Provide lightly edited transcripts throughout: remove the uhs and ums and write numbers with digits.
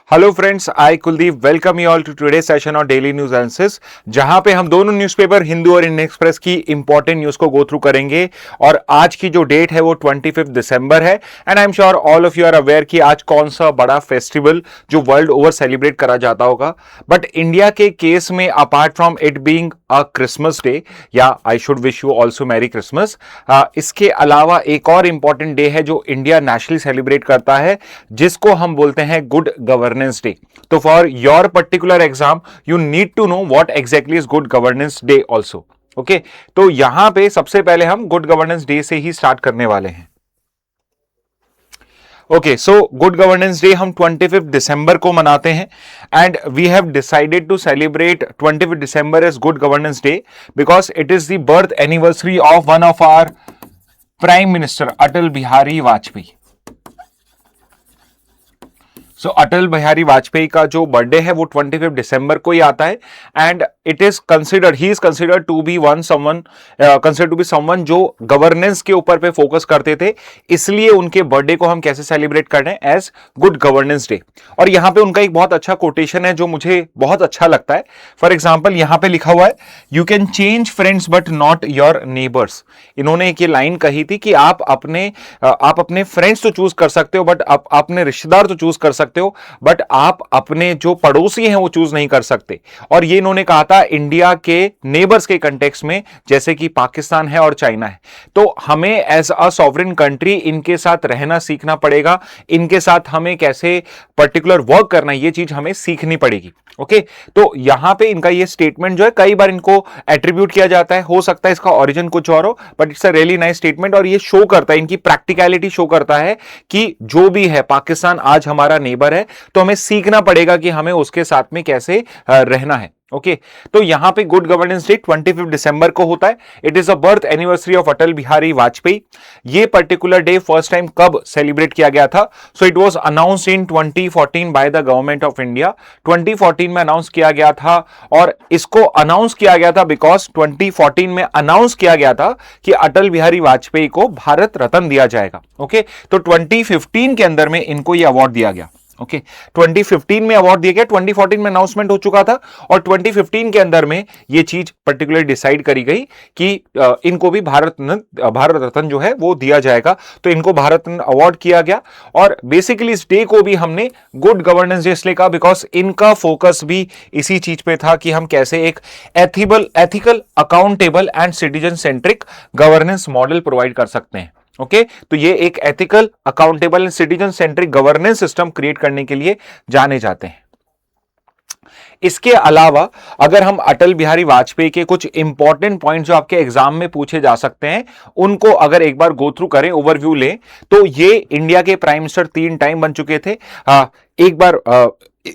Hello friends, I Kuldeep welcome you all to today session of daily news analysis, जहां पे हम दोनों newspaper Hindu और इंडियन एक्सप्रेस की इंपॉर्टेंट न्यूज को गो थ्रू करेंगे। और आज की जो डेट है वो 25 दिसंबर है and I am sure all of you are aware कि आज कौन सा बड़ा फेस्टिवल जो वर्ल्ड ओवर सेलिब्रेट करा जाता होगा। बट इंडिया के केस में apart from it being a Christmas day, या I should wish you also merry Christmas, इसके अलावा एक और इंपॉर्टेंट डे है जो इंडिया नेशनली सेलिब्रेट करता है, जिसको हम बोलते हैं गुड गवर्नेंस डे। तो for your particular exam you need to know what exactly is good governance day also. Okay, तो यहां पे सबसे पहले हम गुड गवर्नेंस डे से ही स्टार्ट करने वाले हैं। Okay, so good governance day हम 25 दिसंबर को मनाते हैं and we have decided to celebrate 25 दिसंबर as good governance day because it is the birth anniversary of one of our prime minister Atal Bihari Vajpayee. So Atal Bihari Vajpayee का जो बर्थडे है वो 25 दिसंबर को ही आता है and it is considered, he is considered to be someone जो गवर्नेंस के ऊपर पे फोकस करते थे, इसलिए उनके बर्थडे को हम कैसे सेलिब्रेट कर रहे हैं एज गुड गवर्नेंस डे। और यहां पे उनका एक बहुत अच्छा कोटेशन है जो मुझे बहुत अच्छा लगता है। फॉर एग्जाम्पल यहां पे लिखा हुआ है, you can change friends but not your neighbours. इन्होंने एक ये लाइन कही थी कि आप अपने फ्रेंड्स तो चूज कर सकते हो, बट आप अपने रिश्तेदार तो चूज कर सकते हो, बट आप अपने जो पड़ोसी हैं वो चूज नहीं कर सकते। और ये इन्होंने कहा था इंडिया के नेबर्स के कंटेक्स्ट में, जैसे कि पाकिस्तान है और चाइना है। तो हमें एज अ सॉवरेन कंट्री इनके साथ रहना सीखना पड़ेगा, इनके साथ हमें कैसे पर्टिकुलर वर्क करना है ये चीज हमें सीखनी पड़ेगी। ओके, तो यहां पे इनका ये स्टेटमेंट जो है कई बार इनको एट्रीब्यूट किया जाता है, हो सकता है इसका ओरिजिन कुछ और हो, but it's a really nice statement. और ये शो करता है, इनकी प्रैक्टिकलिटी शो करता है कि जो भी है पाकिस्तान आज हमारा नेबर है, तो हमें सीखना पड़ेगा कि हमें उसके साथ में कैसे रहना है। ओके, तो यहां पे गुड गवर्नेंस डे 25 दिसंबर को होता है। It is a birth anniversary of Atal Bihari Vajpayee. ये पर्टिकुलर डे फर्स्ट टाइम कब सेलिब्रेट किया गया था? So it was announced in 2014 by the government of India. 2014 में अनाउंस किया गया था और इसको अनाउंस किया गया था बिकॉज 2014 में अनाउंस किया गया था कि अटल बिहारी वाजपेयी को भारत रत्न दिया जाएगा। ओके, तो 2015 के अंदर में इनको यह अवार्ड दिया गया। ओके, 2015 में अवार्ड दिया गया, 2014 में अनाउंसमेंट हो चुका था और 2015 के अंदर में यह चीज पर्टिकुलर डिसाइड करी गई कि इनको भी भारत रत्न जो है वो दिया जाएगा। तो इनको भारत रत्न अवार्ड किया गया और बेसिकली इस डे को भी हमने गुड गवर्नेंस डे इसलिए कहा बिकॉज इनका फोकस भी इसी चीज पे था कि हम कैसे एक ethical, accountable and citizen centric governance model provide कर सकते हैं। ओके, तो ये एक ethical, accountable and citizen centric governance system create करने के लिए जाने जाते हैं। इसके अलावा अगर हम अटल बिहारी वाजपेयी के कुछ इंपॉर्टेंट पॉइंट जो आपके एग्जाम में पूछे जा सकते हैं उनको अगर एक बार गो थ्रू करें, ओवरव्यू लें, तो ये इंडिया के प्राइम मिनिस्टर 3 टाइम बन चुके थे। एक बार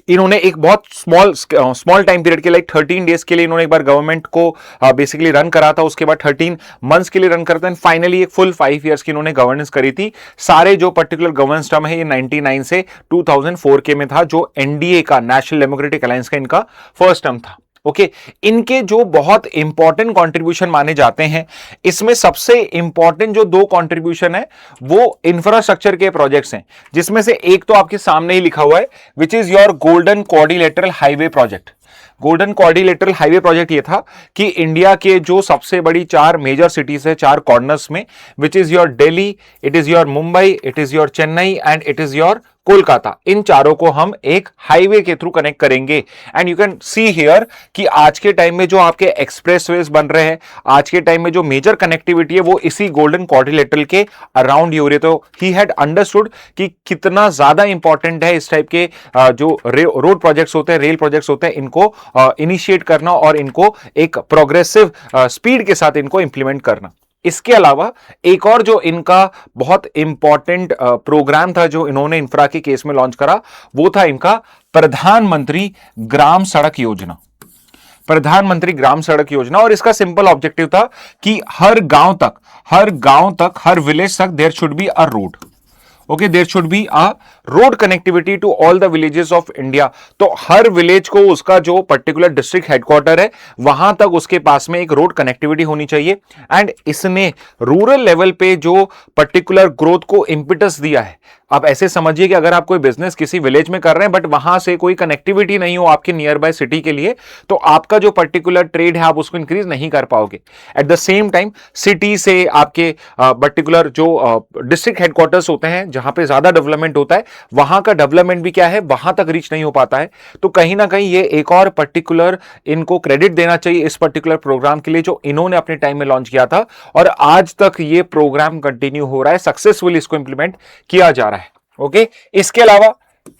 इन्होंने एक बहुत स्मॉल टाइम पीरियड के लिए 13 डेज के लिए इन्होंने एक बार गवर्नमेंट को बेसिकली रन करा था, उसके बाद 13 मंथ्स के लिए रन करते हैं, फाइनली एक फुल 5 इयर्स की इन्होंने गवर्नेंस करी थी। सारे जो पर्टिकुलर गवर्नेंस टर्म है ये 99 से 2004 के में था, जो एनडीए का, नेशनल डेमोक्रेटिक अलायंस का इनका फर्स्ट टर्म था। ओके, इनके जो बहुत इंपॉर्टेंट कंट्रीब्यूशन माने जाते हैं, इसमें सबसे इंपॉर्टेंट जो 2 कंट्रीब्यूशन है वो इंफ्रास्ट्रक्चर के प्रोजेक्ट्स हैं, जिसमें से एक तो आपके सामने ही लिखा हुआ है, which is your golden quadrilateral highway project. Golden quadrilateral highway project ये था कि इंडिया के जो सबसे बड़ी 4 मेजर सिटीज है, 4 कॉर्नर्स में, which is your Delhi, it is your Mumbai, it is your Chennai and it is your Kolkata. इन चारों को हम एक हाईवे के थ्रू कनेक्ट करेंगे। And you can see here कि आज के टाइम में जो आपके एक्सप्रेसवेज बन रहे हैं, आज के टाइम में जो मेजर कनेक्टिविटी है वो इसी गोल्डन क्वाड्रिलेटरल के अराउंड ही हो रही है। तो ही हैड अंडरस्टूड कि कितना ज्यादा इंपॉर्टेंट है इस टाइप के जो रोड प्रोजेक्ट्स होते हैं, रेल प्रोजेक्ट्स होते हैं, इनको इनिशिएट करना और इनको एक प्रोग्रेसिव स्पीड के साथ इनको इंप्लीमेंट करना। इसके अलावा एक और जो इनका बहुत इंपॉर्टेंट प्रोग्राम था जो इन्होंने इंफ्रा के केस में लॉन्च करा, वो था इनका प्रधानमंत्री ग्राम सड़क योजना। प्रधानमंत्री ग्राम सड़क योजना, और इसका सिंपल ऑब्जेक्टिव था कि हर गांव तक, हर विलेज तक there should be a road. Okay, there should be a road connectivity to all the villages of India. तो हर विलेज को उसका जो पर्टिकुलर डिस्ट्रिक्ट हेडक्वार्टर है वहां तक उसके पास में एक रोड कनेक्टिविटी होनी चाहिए। एंड इसने रूरल लेवल पे जो पर्टिकुलर ग्रोथ को इंपिटस दिया है। अब ऐसे समझिए कि अगर आप कोई बिजनेस किसी विलेज में कर रहे हैं बट वहां से कोई कनेक्टिविटी नहीं हो आपके नियर बाय सिटी के लिए, तो आपका जो पर्टिकुलर ट्रेड है आप उसको इंक्रीज नहीं कर पाओगे। At the same time city से आपके पर्टिकुलर जो डिस्ट्रिक्ट हेडक्वार्टर्स होते हैं जहां पे ज्यादा डेवलपमेंट होता है, वहां का डेवलपमेंट भी क्या है, वहां तक रीच नहीं हो पाता है। तो कहीं ना कहीं ये एक और पर्टिकुलर इनको क्रेडिट देना चाहिए इस पर्टिकुलर प्रोग्राम के लिए जो इन्होंने अपने टाइम में लॉन्च किया था और आज तक ये प्रोग्राम कंटिन्यू हो रहा है, सक्सेसफुली इसको इंप्लीमेंट किया जा रहा है। ओके, इसके अलावा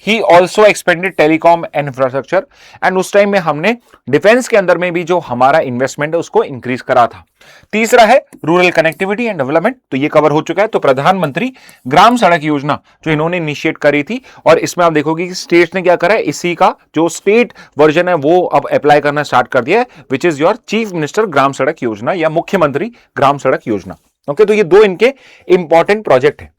he also expanded telecom and infrastructure, and उस टाइम में हमने डिफेंस के अंदर में भी जो हमारा इन्वेस्टमेंट है उसको इंक्रीज करा था। तीसरा है रूरल कनेक्टिविटी एंड डेवलपमेंट, तो ये कवर हो चुका है। तो प्रधानमंत्री ग्राम सड़क योजना जो इन्होंने इनिशिएट करी थी, और इसमें आप देखोगे कि स्टेट्स ने क्या करा है, इसी का जो स्टेट वर्जन है वो अब अप्लाई करना स्टार्ट कर दिया है, which is your chief minister Gram Sadak Yojana या मुख्यमंत्री ग्राम सड़क योजना। ओके, तो ये दो इनके इंपॉर्टेंट प्रोजेक्ट है।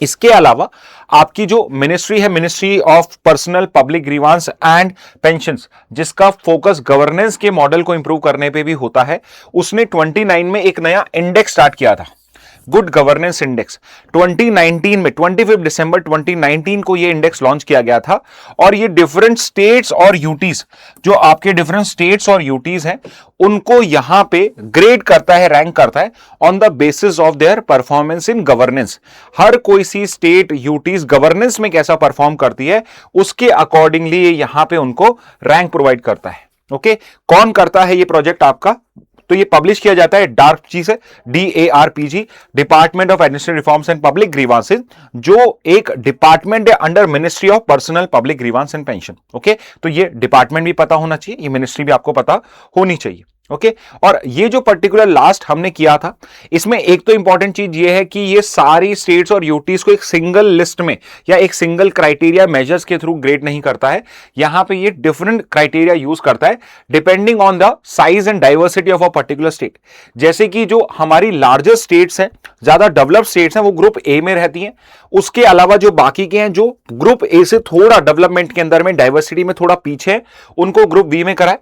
इसके अलावा आपकी जो मिनिस्ट्री है, ministry of personnel public grievance and pensions, जिसका फोकस गवर्नेंस के मॉडल को इंप्रूव करने पे भी होता है, उसने 29 में एक नया इंडेक्स स्टार्ट किया था, गुड गवर्नेंस इंडेक्स। 2019 में 25 दिसंबर 2019 को ये इंडेक्स लॉन्च किया गया था, और ये डिफरेंट स्टेट्स और यूटीज, जो आपके डिफरेंट स्टेट्स और यूटीज हैं, उनको यहां पे ग्रेड करता है, रैंक करता है on the basis of their performance in governance. हर कोई सी स्टेट यूटीज गवर्नेंस में कैसा परफॉर्म करती है उसके अकॉर्डिंगली यहां पे उनको रैंक प्रोवाइड करता है। ओके, कौन करता है ये प्रोजेक्ट आपका, तो ये पब्लिश किया जाता है DARPG से, DARPG, department of administrative reforms and public grievances, जो एक डिपार्टमेंट है under ministry of personnel public grievance and pension. Okay, तो ये डिपार्टमेंट भी पता होना चाहिए, ये मिनिस्ट्री भी आपको पता होनी चाहिए। ओके, और ये जो पर्टिकुलर लास्ट हमने किया था, इसमें एक तो इंपॉर्टेंट चीज ये है कि ये सारी स्टेट्स और यूटीज को एक सिंगल लिस्ट में या एक सिंगल क्राइटेरिया मेजर्स के थ्रू ग्रेड नहीं करता है। यहां पे ये डिफरेंट क्राइटेरिया यूज करता है depending on the size and diversity of a particular state. जैसे कि जो हमारी लार्जेस्ट स्टेट्स हैं, ज्यादा डेवलप्ड स्टेट्स हैं, वो ग्रुप ए में रहती हैं। उसके अलावा जो बाकी के हैं, जो ग्रुप ए से थोड़ा डेवलपमेंट के अंदर में डाइवर्सिटी में थोड़ा पीछे है, उनको ग्रुप बी में कराए।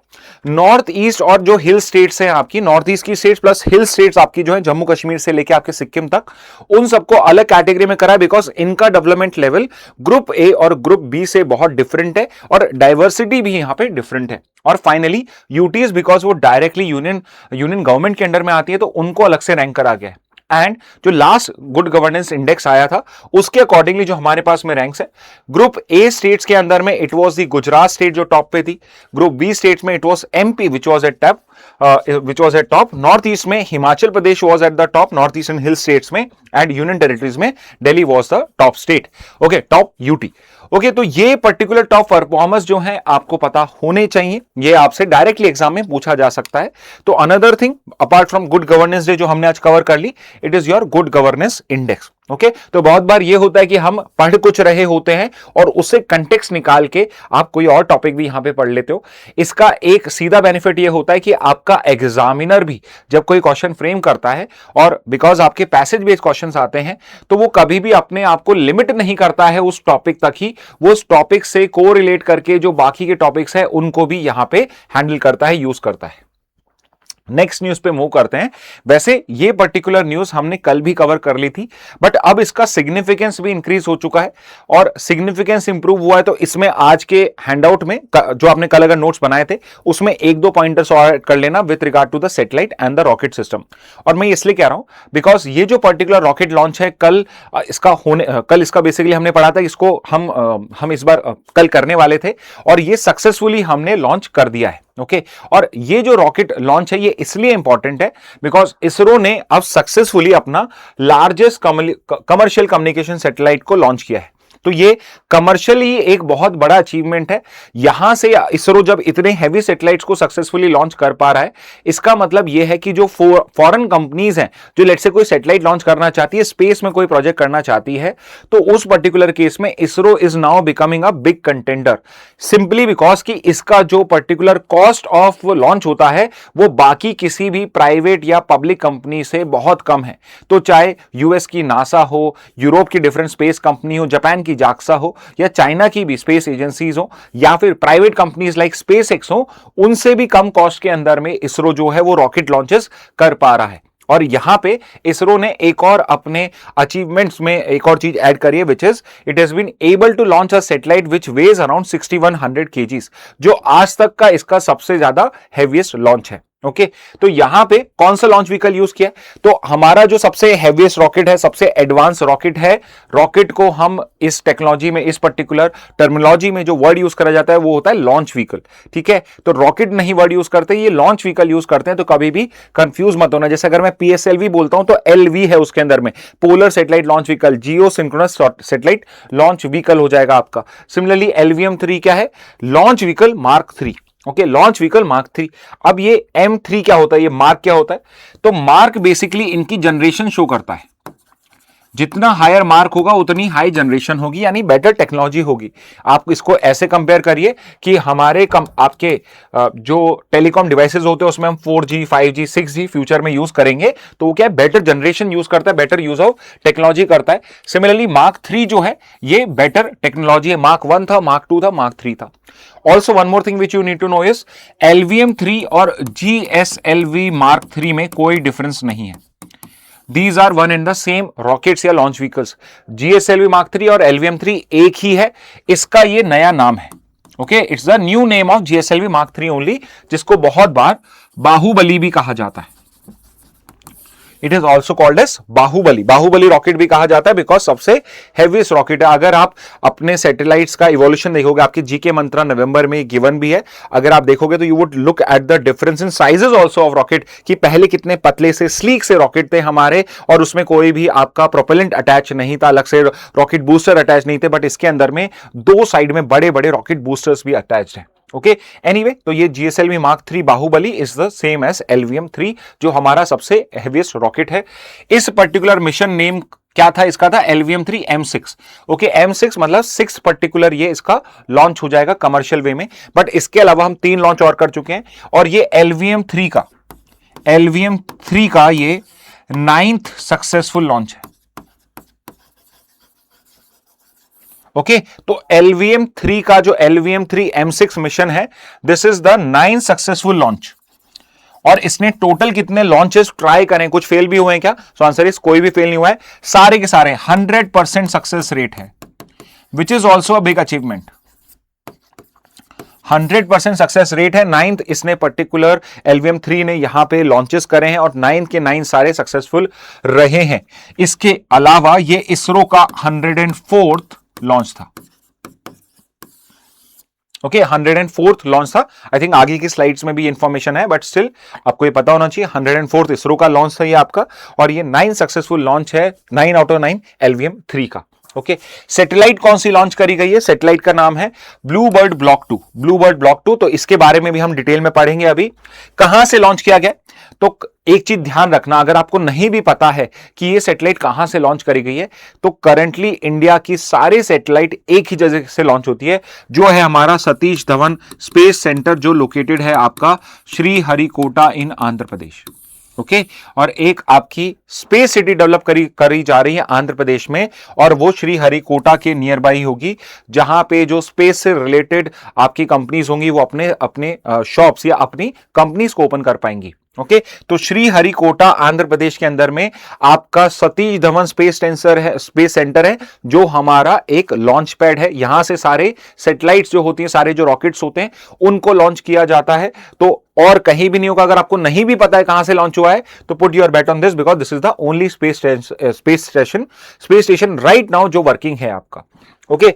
नॉर्थ ईस्ट और जो हिल स्टेट्स हैं आपकी, नॉर्थ ईस्ट की स्टेट्स प्लस हिल स्टेट्स आपकी जो है जम्मू कश्मीर से लेके आपके सिक्किम तक, उन सबको अलग कैटेगरी में कराए, बिकॉज इनका डेवलपमेंट लेवल ग्रुप ए और ग्रुप बी से बहुत डिफरेंट है और डाइवर्सिटी भी यहां पे डिफरेंट है। और फाइनली यूटीज, बिकॉज वो डायरेक्टली यूनियन गवर्नमेंट के अंडर में आती है, तो उनको अलग से रैंक करा गया है। एंड जो लास्ट गुड गवर्नेंस इंडेक्स आया था उसके अकॉर्डिंगली जो हमारे पास में रैंक्स है, ग्रुप ए स्टेट्स के अंदर में it was the Gujarat state जो टॉप पे थी, ग्रुप बी स्टेट्स में it was MP which was at top, north east में Himachal Pradesh was at the top, north eastern hill states में एंड यूनियन टेरिटरीज में Delhi was the top state. Okay, top UT. Okay, तो ये particular top performance जो है आपको पता होने चाहिए, ये आपसे डायरेक्टली एग्जाम में पूछा जा सकता है। तो another thing apart from good governance day जो हमने आज कवर कर ली, it is your good governance index. Okay, तो बहुत बार ये होता है कि हम पढ़ कुछ रहे होते हैं और उससे कंटेक्स्ट निकाल के आप कोई और टॉपिक भी यहां पे पढ़ लेते हो। इसका एक सीधा बेनिफिट ये होता है कि आपका एग्जामिनर भी जब कोई क्वेश्चन फ्रेम करता है, और बिकॉज आपके पैसेज बेस्ड क्वेश्चंस आते हैं, तो वो कभी भी अपने आप को लिमिट नहीं करता है उस टॉपिक तक ही, वो उस टॉपिक से को रिलेट करके जो बाकी के टॉपिक्स है उनको भी यहां पे हैंडल करता है, यूज करता है। नेक्स्ट न्यूज पे मूव करते हैं। वैसे ये पर्टिकुलर न्यूज हमने कल भी कवर कर ली थी, बट अब इसका सिग्निफिकेंस भी इंक्रीज हो चुका है और सिग्निफिकेंस इंप्रूव हुआ है। तो इसमें आज के हैंडआउट में जो आपने कल अगर नोट्स बनाए थे उसमें एक दो पॉइंटर्स और कर लेना with regard to the satellite and the rocket system. और मैं इसलिए कह रहा हूं बिकॉज ये जो पर्टिकुलर रॉकेट लॉन्च है कल इसका बेसिकली हमने पढ़ा था, इसको हम इस बार कल करने वाले थे और ये सक्सेसफुली हमने लॉन्च कर दिया है। ओके, और ये जो रॉकेट लॉन्च है ये इसलिए इंपॉर्टेंट है बिकॉज इसरो ने अब सक्सेसफुली अपना लार्जेस्ट कमर्शियल कम्युनिकेशन सैटेलाइट को लॉन्च किया है। तो ये कमर्शियली एक बहुत बड़ा अचीवमेंट है। यहां से इसरो जब इतने हैवी सैटेलाइट्स को सक्सेसफुली लॉन्च कर पा रहा है, इसका मतलब यह है कि जो फॉरेन कंपनीज हैं, जो लेट्स से कोई सैटेलाइट लॉन्च करना चाहती है, स्पेस में कोई प्रोजेक्ट करना चाहती है, तो उस पर्टिकुलर केस में ISRO is now becoming a big contender, simply because कि इसका जो पर्टिकुलर कॉस्ट ऑफ लॉन्च होता है वो बाकी किसी भी प्राइवेट या पब्लिक कंपनी से बहुत कम है। तो चाहे यूएस की नासा हो, यूरोप की डिफरेंट स्पेस कंपनी हो, जापान की जाक्सा हो, या चाइना की भी स्पेस एजेंसीज हो, या फिर private companies like space x हो, उनसे भी कम कॉस्ट के अंदर में इसरो जो है वो रॉकेट लॉन्चेस कर पा रहा है। और यहां पे इसरो ने एक और अपने अचीवमेंट्स में एक और चीज ऐड करी है, which is it has been able to launch a satellite which weighs around 6100 kgs, जो आज तक का इसका सबसे ज्यादा हैवीएस्ट लॉन्च है। ओके तो यहां पे कौन सा लॉन्च व्हीकल यूज किया, तो हमारा जो सबसे हैवीएस्ट रॉकेट है, सबसे एडवांस रॉकेट है, रॉकेट को हम इस टेक्नोलॉजी में, इस पर्टिकुलर टर्मिनोलॉजी में जो वर्ड यूज करा जाता है वो होता है लॉन्च व्हीकल। ठीक है, तो रॉकेट नहीं वर्ड यूज करते, ये लॉन्च व्हीकल यूज करते हैं। तो कभी भी कंफ्यूज मत होना, जैसे अगर मैं PSLV बोलता हूं तो LV है उसके अंदर में, पोलर सैटेलाइट लॉन्च व्हीकल, जियो सिंक्रोनस सैटेलाइट लॉन्च व्हीकल हो जाएगा आपका। सिमिलरली LVM-3 क्या है, launch vehicle mark 3। Okay, launch vehicle mark 3। अब ये M3 क्या होता है, ये मार्क क्या होता है, तो मार्क बेसिकली इनकी जनरेशन शो करता है। जितना हायर मार्क होगा उतनी हाई जनरेशन होगी, यानी बेटर टेक्नोलॉजी होगी। आप इसको ऐसे कंपेयर करिए कि हमारे आपके जो टेलीकॉम डिवाइसेस होते हैं उसमें हम 4G 5G 6G फ्यूचर में यूज करेंगे, तो वो क्या है, बेटर जनरेशन यूज करता है, बेटर यूज ऑफ टेक्नोलॉजी करता है। सिमिलरली मार्क 3 जो है ये बेटर टेक्नोलॉजी है। मार्क 1 था, मार्क 2 था, मार्क 3 था। Also one more thing which you need to know is LVM-3 और GSLV मार्क 3 में कोई डिफरेंस नहीं है। These are one and the same rockets या लॉन्च व्हीकल्स। GSLV मार्क 3 और LVM-3 एक ही है, इसका ये नया नाम है। Okay, it's the new name of GSLV mark 3 only, जिसको बहुत बार बाहुबली भी कहा जाता है। It is also called as Baahubali. Baahubali rocket भी कहा जाता है बिकॉज सबसे हैवीएस्ट रॉकेट है। अगर आप अपने सैटेलाइट्स का इवोल्यूशन देखोगे, आपकी जीके मंत्रा नवंबर में गिवन भी है, अगर आप देखोगे तो you would look at the difference in sizes also of rocket, कि पहले कितने पतले से स्लीक से रॉकेट थे हमारे, और उसमें कोई भी आपका प्रोपेलेंट अटैच नहीं था, अलग से रॉकेट बूस्टर अटैच नहीं थे, बट इसके अंदर में दो साइड में बड़े बड़े रॉकेट बूस्टर्स भी अटैच हैं। ओके, एनीवे, तो ये GSLV mark 3 Baahubali is the same as LVM-3, जो हमारा सबसे हेवीएस्ट रॉकेट है। इस पर्टिकुलर मिशन नेम क्या था इसका, था LVM-3 M6। ओके, M6 मतलब 6 पर्टिकुलर ये इसका लॉन्च हो जाएगा कमर्शियल वे में, बट इसके अलावा हम 3 लॉन्च और कर चुके हैं, और ये LVM-3 का ये 9th सक्सेसफुल लॉन्च है। ओके, तो LVM-3 का जो LVM-3 M6 मिशन है, this is the 9th successful launch. और इसने टोटल कितने लॉन्चेस ट्राई करें, कुछ फेल भी हुए हैं क्या, सो आंसर इज कोई भी फेल नहीं हुआ है, सारे के सारे 100% सक्सेस रेट है, which is also a big achievement. 100% success rate है। 9th इसने पर्टिकुलर LVM-3 ने यहां पे लॉन्चेस करे हैं, और 9th के 9 सारे सक्सेसफुल रहे हैं। इसके अलावा ये इसरो का 104th लॉन्च था। ओके, 104th लॉन्च था। आई थिंक आगे की स्लाइड्स में भी इंफॉर्मेशन है, बट स्टिल आपको ये पता होना चाहिए, 104th इसरो का लॉन्च था ये आपका, और ये 9 सक्सेसफुल लॉन्च है, 9 आउट ऑफ 9 LVM-3 का। ओके, सैटेलाइट कौन सी लॉन्च करी गई है, सैटेलाइट का नाम है blue bird block 2। Blue bird block 2, तो इसके बारे में भी हम डिटेल में पढ़ेंगे। अभी कहां से लॉन्च किया गया, तो एक चीज ध्यान रखना, अगर आपको नहीं भी पता है कि ये सैटेलाइट कहां से लॉन्च करी गई है, तो करंटली इंडिया की सारे सैटेलाइट एक ही जगह से लॉन्च होती है, जो है हमारा सतीश धवन स्पेस सेंटर, जो लोकेटेड है आपका श्रीहरिकोटा इन आंध्र प्रदेश। ओके, और एक आपकी स्पेस सिटी डेवलप करी जा रही है आंध्र प्रदेश में, और वो श्रीहरिकोटा के नियर बाई होगी, जहां पे जो स्पेस से रिलेटेड आपकी कंपनीज होंगी वो अपने शॉप्स या अपनी कंपनीज को ओपन कर पाएंगी। ओके, तो श्रीहरिकोटा आंध्र प्रदेश के अंदर में आपका सतीश धवन स्पेस सेंटर है, जो हमारा एक लॉन्च पैड है। यहां से सारे सैटेलाइट्स जो होती हैं, सारे जो रॉकेट्स होते हैं, उनको लॉन्च किया जाता है। तो और कहीं भी नहीं होगा। अगर आपको नहीं भी पता है कहां से लॉन्च हुआ है, तो put your bet on this, because this is the only space station right now जो वर्किंग है आपका। ओके,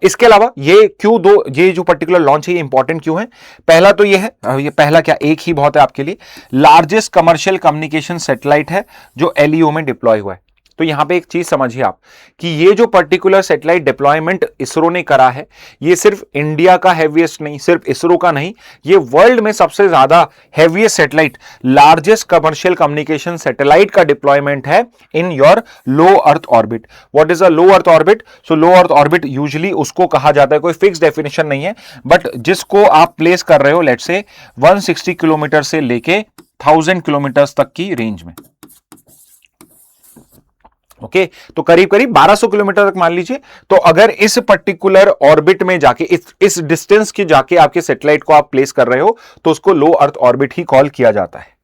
इसके अलावा ये जो पर्टिकुलर लॉन्च है ये इंपॉर्टेंट क्यों है, पहला तो ये है, ये पहला क्या, एक ही बहुत है आपके लिए, लार्जेस्ट कमर्शियल कम्युनिकेशन सैटेलाइट है जो LEO में डिप्लॉय हुआ है। तो यहां पे एक चीज समझिए आप कि ये जो पर्टिकुलर सैटेलाइट डिप्लॉयमेंट इसरो ने करा है, ये सिर्फ इंडिया का हैवीएस्ट नहीं, सिर्फ इसरो का नहीं, ये वर्ल्ड में सबसे ज्यादा heaviest satellite, largest commercial communication satellite का डिप्लॉयमेंट है in your low earth orbit. What is a low earth orbit? So low earth orbit usually उसको कहा जाता है, कोई फिक्स डेफिनेशन नहीं है, बट जिसको आप प्लेस कर रहे हो लेट्स से 160 किलोमीटर से लेके 1000 किलोमीटर तक की रेंज में। ओके तो करीब करीब 1200 किलोमीटर तक मान लीजिए। तो अगर इस पर्टिकुलर ऑर्बिट में जाके इस डिस्टेंस की जाके आपके सैटेलाइट को आप प्लेस कर रहे हो तो उसको लो अर्थ ऑर्बिट ही कॉल किया जाता है।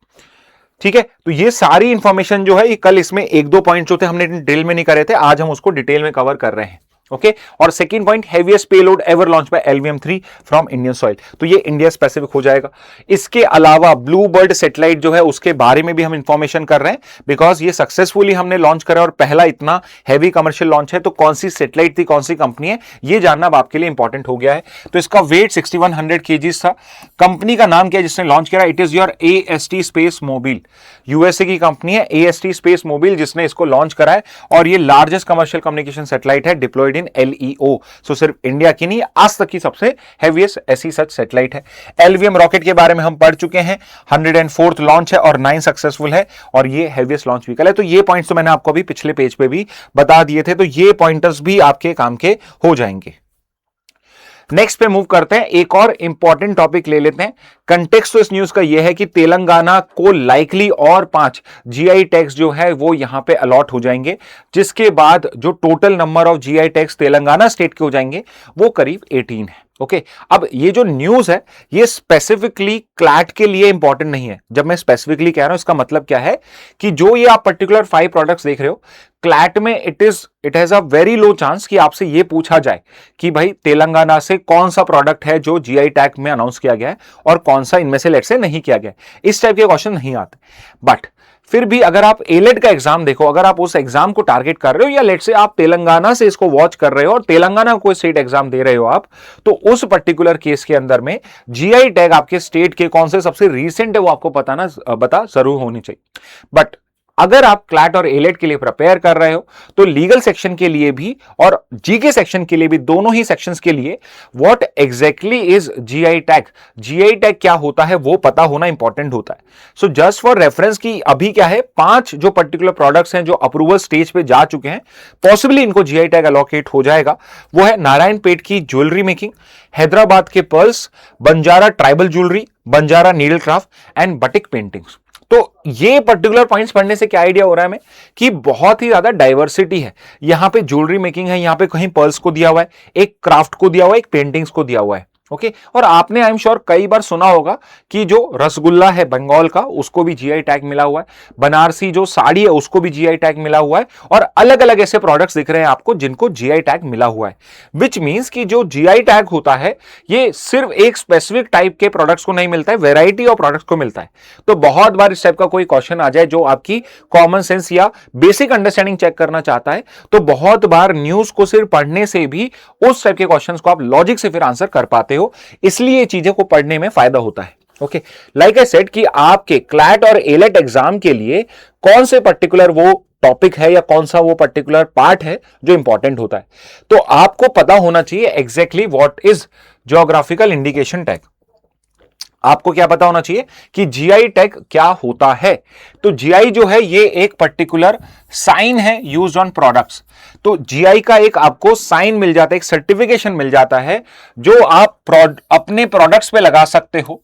ठीक है, तो ये सारी इंफॉर्मेशन जो है, ये कल इसमें एक दो पॉइंट जो थे हमने डिटेल में नहीं करे थे, आज हम उसको डिटेल में कवर कर रहे हैं। ओके और second point, heaviest payload ever launch by LVM-3 from Indian soil, तो ये इंडिया स्पेसिफिक हो जाएगा। इसके अलावा ब्लू बर्ड सैटेलाइट जो है उसके बारे में भी हम इंफॉर्मेशन कर रहे हैं, बिकॉज ये सक्सेसफुली हमने लॉन्च करा और पहला इतना हैवी कमर्शियल लॉन्च है, तो कौन सी सैटेलाइट थी, कौन सी कंपनी है, ये जानना अब आपके लिए इंपॉर्टेंट हो गया है। तो इसका वेट 6100 kg था। कंपनी का नाम क्या है जिसने लॉन्च किया? It is your AST space mobile, USA की कंपनी है AST स्पेस मोबिल जिसने इसको लॉन्च करा है, और ये लार्जेस्ट कमर्शियल कम्युनिकेशन सैटेलाइट है डिप्लॉयड इन LEO। सो सिर्फ इंडिया की नहीं, आज तक की सबसे हैवीएस्ट ऐसी सच सैटेलाइट है। LVM रॉकेट के बारे में हम पढ़ चुके हैं, 104th लॉन्च है और 9 सक्सेसफुल है, और ये हैवीएस्ट लॉन्च व्हीकल है। तो ये पॉइंट्स तो मैंने आपको अभी पिछले पेज पे भी बता दिए थे, तो ये पॉइंटर्स भी आपके काम के हो जाएंगे। नेक्स्ट पे मूव करते हैं, एक और इंपॉर्टेंट टॉपिक ले लेते हैं। कंटेक्स्ट तो इस न्यूज का यह है कि तेलंगाना को लाइकली और 5 GI टैग्स जो है वो यहां पे अलॉट हो जाएंगे, जिसके बाद जो total number of GI tags Telangana state के हो जाएंगे वो करीब 18 है। ओके अब ये जो न्यूज है ये स्पेसिफिकली क्लैट के लिए इंपॉर्टेंट नहीं है। जब मैं स्पेसिफिकली कह रहा हूं इसका मतलब क्या है कि जो ये आप पर्टिकुलर 5 प्रोडक्ट्स देख रहे हो, क्लैट में it has a very low chance कि आपसे ये पूछा जाए कि भाई तेलंगाना से कौन सा प्रोडक्ट है जो GI टैग में अनाउंस किया गया है और कौन सा इनमें से लेट से नहीं किया गया। इस टाइप के क्वेश्चन नहीं आते। बट फिर भी अगर आप एलेट का एग्जाम देखो, अगर आप उस एग्जाम को टारगेट कर रहे हो, या लेट से आप तेलंगाना से इसको वॉच कर रहे हो और तेलंगाना को स्टेट एग्जाम दे रहे हो आप, तो उस पर्टिकुलर केस के अंदर में GI टैग आपके स्टेट के कौन से सबसे रीसेंट है वो आपको पता जरूर होनी चाहिए। बट अगर आप क्लैट और एलेट के लिए प्रिपेयर कर रहे हो तो लीगल सेक्शन के लिए भी और जीके सेक्शन के लिए भी, दोनों ही सेक्शंस के लिए what exactly is GI tag, GI tag क्या होता है वो पता होना इंपॉर्टेंट होता है। सो जस्ट फॉर रेफरेंस की अभी क्या है, 5 जो पर्टिकुलर प्रोडक्ट्स हैं जो अप्रूवल स्टेज पे जा चुके हैं, पॉसिबली इनको GI टैग अलॉकेट हो जाएगा। वो है नारायणपेट की ज्वेलरी मेकिंग, हैदराबाद के pearls, Banjara tribal jewellery, Banjara needle craft and batik paintings. तो ये पर्टिकुलर पॉइंट्स पढ़ने से क्या आइडिया हो रहा है हमें कि बहुत ही ज्यादा डाइवर्सिटी है। यहां पे ज्वेलरी मेकिंग है, यहां पे कहीं पर्ल्स को दिया हुआ है, एक क्राफ्ट को दिया हुआ है, एक पेंटिंग्स को दिया हुआ है। ओके और आपने आई एम श्योर कई बार सुना होगा कि जो रसगुल्ला है बंगाल का उसको भी GI टैग मिला हुआ है, बनारसी जो साड़ी है उसको भी GI टैग मिला हुआ है, और अलग अलग ऐसे प्रोडक्ट्स दिख रहे हैं आपको जिनको GI टैग मिला हुआ है। विच मींस कि जो GI टैग होता है ये सिर्फ एक स्पेसिफिक टाइप के प्रोडक्ट्स को नहीं मिलता है, वेराइटी ऑफ प्रोडक्ट्स को मिलता है। तो बहुत बार इस टाइप का कोई क्वेश्चन आ जाए जो आपकी कॉमन सेंस या बेसिक अंडरस्टैंडिंग चेक करना चाहता है, तो बहुत बार न्यूज को सिर्फ पढ़ने से भी उस टाइप के क्वेश्चंस को आप लॉजिक से फिर आंसर कर पाते हो, इसलिए चीजों को पढ़ने में फायदा होता है। ओके लाइक आई सेड कि आपके क्लैट और एलेट एग्जाम के लिए कौन से पर्टिकुलर वो टॉपिक है या कौन सा वो पर्टिकुलर पार्ट है जो इंपॉर्टेंट होता है, तो आपको पता होना चाहिए exactly what is geographical indication tag. आपको क्या पता होना चाहिए कि GI टैग क्या होता है। तो GI जो है ये एक पर्टिकुलर साइन है यूज्ड ऑन प्रोडक्ट्स। तो GI का एक आपको साइन मिल जाता है, एक सर्टिफिकेशन मिल जाता है जो आप अपने प्रोडक्ट्स पे लगा सकते हो,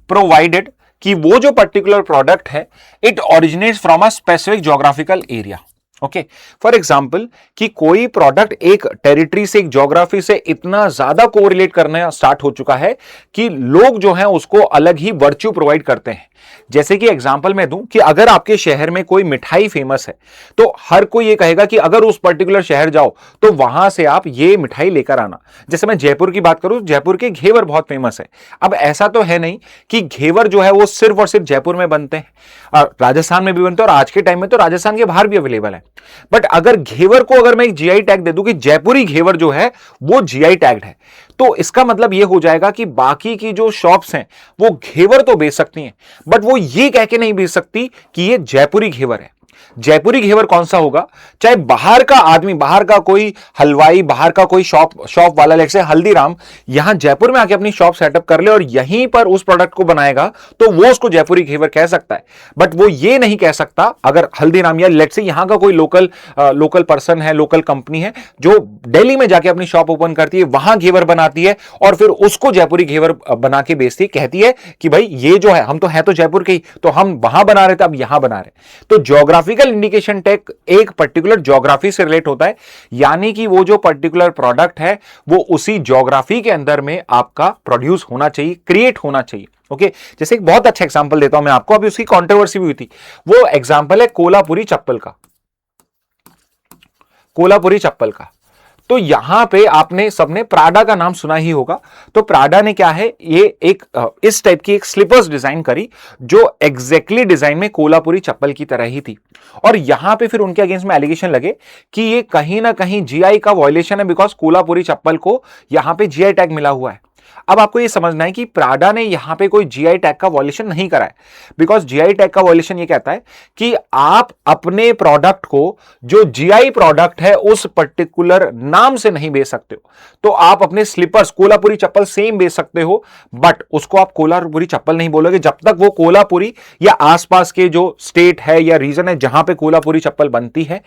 प्रोवाइडेड कि वो जो पर्टिकुलर प्रोडक्ट है it originates from a specific geographical area. Okay for example कि कोई प्रोडक्ट एक टेरिटरी से, एक ज्योग्राफी से इतना ज्यादा कोरिलेट करना स्टार्ट हो चुका है कि लोग जो हैं उसको अलग ही वर्च्यू प्रोवाइड करते हैं। जैसे कि एग्जांपल मैं दूं कि अगर आपके शहर में कोई मिठाई फेमस है तो हर कोई ये कहेगा कि अगर उस पर्टिकुलर शहर जाओ तो वहां से आप ये मिठाई लेकर आना। जैसे मैं जयपुर की बात करूं, जयपुर के घेवर बहुत फेमस है। अब ऐसा तो है नहीं कि घेवर जो है वो सिर्फ और सिर्फ जयपुर में बनते हैं, राजस्थान में भी बनते हैं और आज के टाइम में तो राजस्थान के बाहर भी अवेलेबल है। बट अगर घेवर को अगर मैं एक GI टैग दे दूं कि जयपुरी घेवर जो है वो GI टैग्ड है, तो इसका मतलब ये हो जाएगा कि बाकी की जो शॉप्स हैं वो घेवर तो बेच सकती हैं बट वो ये कह के नहीं बेच सकती कि ये जयपुरी घेवर है। जयपुरी घेवर कौन सा होगा? चाहे बाहर का आदमी, बाहर का कोई हलवाई, बाहर का कोई शॉप वाला, जैसे हल्दीराम यहां जयपुर में आके अपनी शॉप सेटअप कर ले और यहीं पर उस प्रोडक्ट को बनाएगा, तो वो उसको जयपुरी घेवर कह सकता है। बट वो ये नहीं कह सकता अगर हल्दीराम या लेट्स से यहां का कोई लोकल पर्सन है, लोकल कंपनी है जो दिल्ली में जाके अपनी शॉप ओपन करती है, वहां घेवर बनाती है और फिर उसको जयपुरी घेवर बना के बेचती है, कहती है कि भाई ये जो है, हम तो है तो जयपुर के ही, तो हम वहां बना रहे थे, अब यहां बना रहे। तो ज्योग्राफिकल इंडिकेशन टैग एक पर्टिकुलर ज्योग्राफी से रिलेट होता है, यानी कि वो जो पर्टिकुलर प्रोडक्ट है वो उसी ज्योग्राफी के अंदर में आपका प्रोड्यूस होना चाहिए, क्रिएट होना चाहिए। ओके, जैसे एक बहुत अच्छा एग्जांपल देता हूं मैं आपको, अभी उसकी कंट्रोवर्सी भी हुई थी। वो एग्जांपल है कोल्हापुरी चप्पल का। कोल्हापुरी चप्पल का तो यहां पे आपने सबने प्राडा का नाम सुना ही होगा। तो प्राडा ने क्या है, ये एक इस टाइप की एक स्लीपर्स डिजाइन करी जो एग्जैक्टली डिजाइन में कोल्हापुरी चप्पल की तरह ही थी। और यहां पे फिर उनके अगेंस्ट में एलिगेशन लगे कि ये कहीं ना कहीं जीआई का वायलेशन है, बिकॉज कोल्हापुरी चप्पल को यहां पे जीआई टैग मिला हुआ है। अब आपको ये समझना है कि प्राडा ने यहां पे कोई जीआई टैग का वॉल्यूशन नहीं करा है, बिकॉज जीआई टैग का वॉल्यूशन ये कहता है कि आप अपने प्रोडक्ट को जो जीआई प्रोडक्ट है उस पर्टिकुलर नाम से नहीं बेच सकते हो। तो आप अपने स्लीपर्स कोल्हापुरी चप्पल सेम बेच सकते हो, बट उसको आप कोल्हापुरी चप्पल नहीं बोलोगे जब तक वो कोल्हापुरी या आसपास के जो स्टेट है या रीजन है जहां पे कोल्हापुरी चप्पल बनती है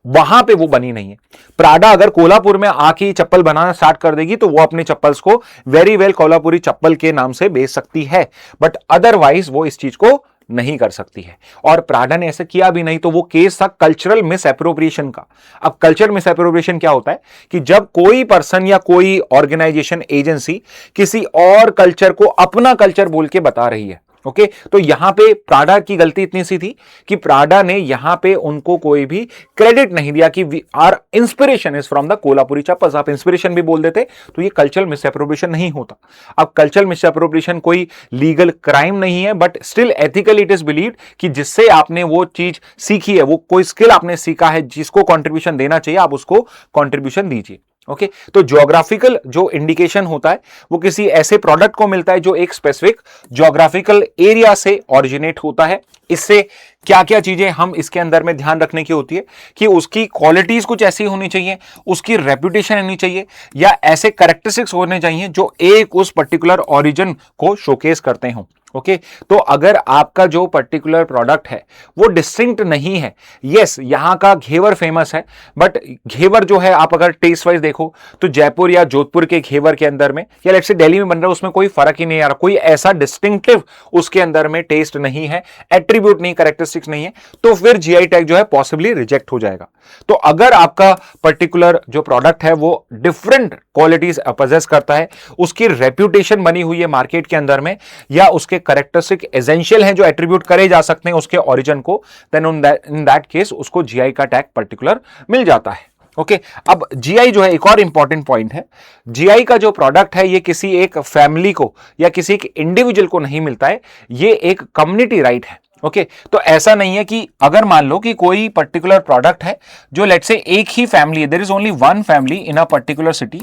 वहां पे वो बनी नहीं है। प्राडा अगर कोल्हापुर में आके चप्पल बनाना स्टार्ट कर देगी तो वो अपने चप्पल्स को वेरी वेल कोल्हापुरी चप्पल के नाम से बेच सकती है, बट अदरवाइज वो इस चीज को नहीं कर सकती है। और प्राडा ने ऐसा किया भी नहीं, तो वो केस था कल्चरल मिस एप्रोप्रिएशन का। अब कल्चरल मिस एप्रोप्रिएशन क्या होता है कि जब कोई पर्सन या कोई ऑर्गेनाइजेशन, एजेंसी किसी और कल्चर को अपना कल्चर बोल के बता रही है। ओके, तो यहां पे प्राडा की गलती इतनी सी थी कि प्राडा ने यहां पे उनको कोई भी क्रेडिट नहीं दिया कि our inspiration is from the Kolhapuri chappals. आप इंस्पिरेशन भी बोल देते तो ये कल्चरल मिसअप्रोप्रिएशन नहीं होता। अब कल्चरल मिसअप्रोप्रिएशन कोई लीगल क्राइम नहीं है, but still ethically it is believed कि जिससे आपने वो चीज सीखी है, वो कोई स्किल आपने सीखा है, जिसको कंट्रीब्यूशन देना चाहिए आप उसको कंट्रीब्यूशन दीजिए। ओके, तो ज्योग्राफिकल जो इंडिकेशन होता है वो किसी ऐसे प्रोडक्ट को मिलता है जो एक स्पेसिफिक ज्योग्राफिकल एरिया से ओरिजिनेट होता है। इससे क्या क्या चीजें हम इसके अंदर में ध्यान रखने की होती है कि उसकी क्वालिटीज कुछ ऐसी होनी चाहिए, उसकी रेपुटेशन होनी चाहिए, या ऐसे कैरेक्टरिस्टिक्स होने चाहिए जो एक उस पर्टिकुलर ओरिजिन को शोकेस करते हों। ओके, तो अगर आपका जो पर्टिकुलर प्रोडक्ट है वो डिस्टिंक्ट नहीं है, यस यहां का घेवर फेमस है, बट घेवर जो है आप अगर टेस्ट वाइज देखो तो जयपुर या जोधपुर के घेवर के अंदर में या लेट्स से दिल्ली में बन रहा है उसमें कोई फर्क ही नहीं आ रहा, कोई ऐसा डिस्टिंक्टिव उसके अंदर में टेस्ट नहीं है, एट्रीब्यूट नहीं, कैरेक्टरिस्टिक्स नहीं है, तो फिर जीआई टैग जो है पॉसिबली रिजेक्ट हो जाएगा। तो अगर आपका पर्टिकुलर जो प्रोडक्ट है वो डिफरेंट क्वालिटीज पजेस करता है, उसकी रेप्यूटेशन बनी हुई है मार्केट के अंदर में, या उसके कैरेक्टरिस्टिक एसेंशियल हैं जो एट्रीब्यूट करे जा सकते हैं उसके ओरिजिन को, देन इन दैट केस उसको जीआई का टैग पर्टिकुलर मिल जाता है। ओके, अब जीआई जो है एक और इंपॉर्टेंट पॉइंट है, जीआई का जो प्रोडक्ट है ये किसी एक फैमिली को या किसी एक इंडिविजुअल को नहीं मिलता है, ये एक कम्युनिटी राइट है। ओके, तो ऐसा नहीं है कि अगर मान लो कि कोई पर्टिकुलर प्रोडक्ट है जो लेट्स से एक ही फैमिली है, there is only one family in a particular city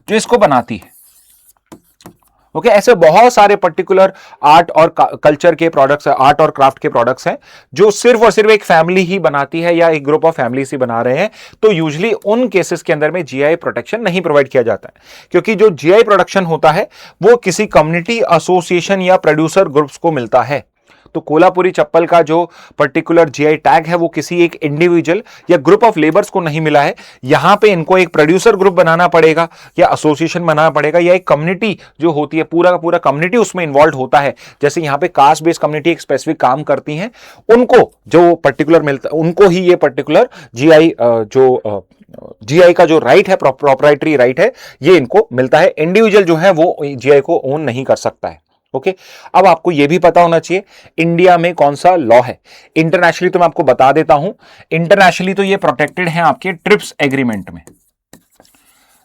जो इसको बनाती है। ओके, ऐसे बहुत सारे पर्टिकुलर आर्ट और कल्चर के प्रोडक्ट्स, आर्ट और क्राफ्ट के प्रोडक्ट्स हैं जो सिर्फ और सिर्फ एक फैमिली ही बनाती है या एक ग्रुप ऑफ फैमिलीज ही बना रहे हैं, तो यूजुअली उन केसेस के अंदर में जीआई प्रोटेक्शन नहीं प्रोवाइड किया जाता है, क्योंकि जो जीआई प्रोटेक्शन होता है वो किसी कम्युनिटी एसोसिएशन या प्रोड्यूसर ग्रुप्स को मिलता है। तो कोल्हापुरी चप्पल का जो पर्टिकुलर जीआई टैग है वो किसी एक इंडिविजुअल या ग्रुप ऑफ लेबर्स को नहीं मिला है, यहां पे इनको एक प्रोड्यूसर ग्रुप बनाना पड़ेगा या एसोसिएशन बनाना पड़ेगा, या एक कम्युनिटी जो होती है पूरा का पूरा कम्युनिटी उसमें इन्वॉल्व होता है। जैसे यहां पे कास्ट बेस्ड कम्युनिटी एक स्पेसिफिक काम करती हैं, उनको जो पर्टिकुलर मिलता है उनको ही ये पर्टिकुलर जीआई जीआई का जो राइट है, प्रोप्राइटरी राइट है, ये इनको मिलता है। इंडिविजुअल जो है वो जीआई को ओन नहीं कर सकता है। ओके, अब आपको यह भी पता होना चाहिए इंडिया में कौन सा लॉ है। इंटरनेशनली तो मैं आपको बता देता हूं, इंटरनेशनली तो ये प्रोटेक्टेड है आपके ट्रिप्स एग्रीमेंट में।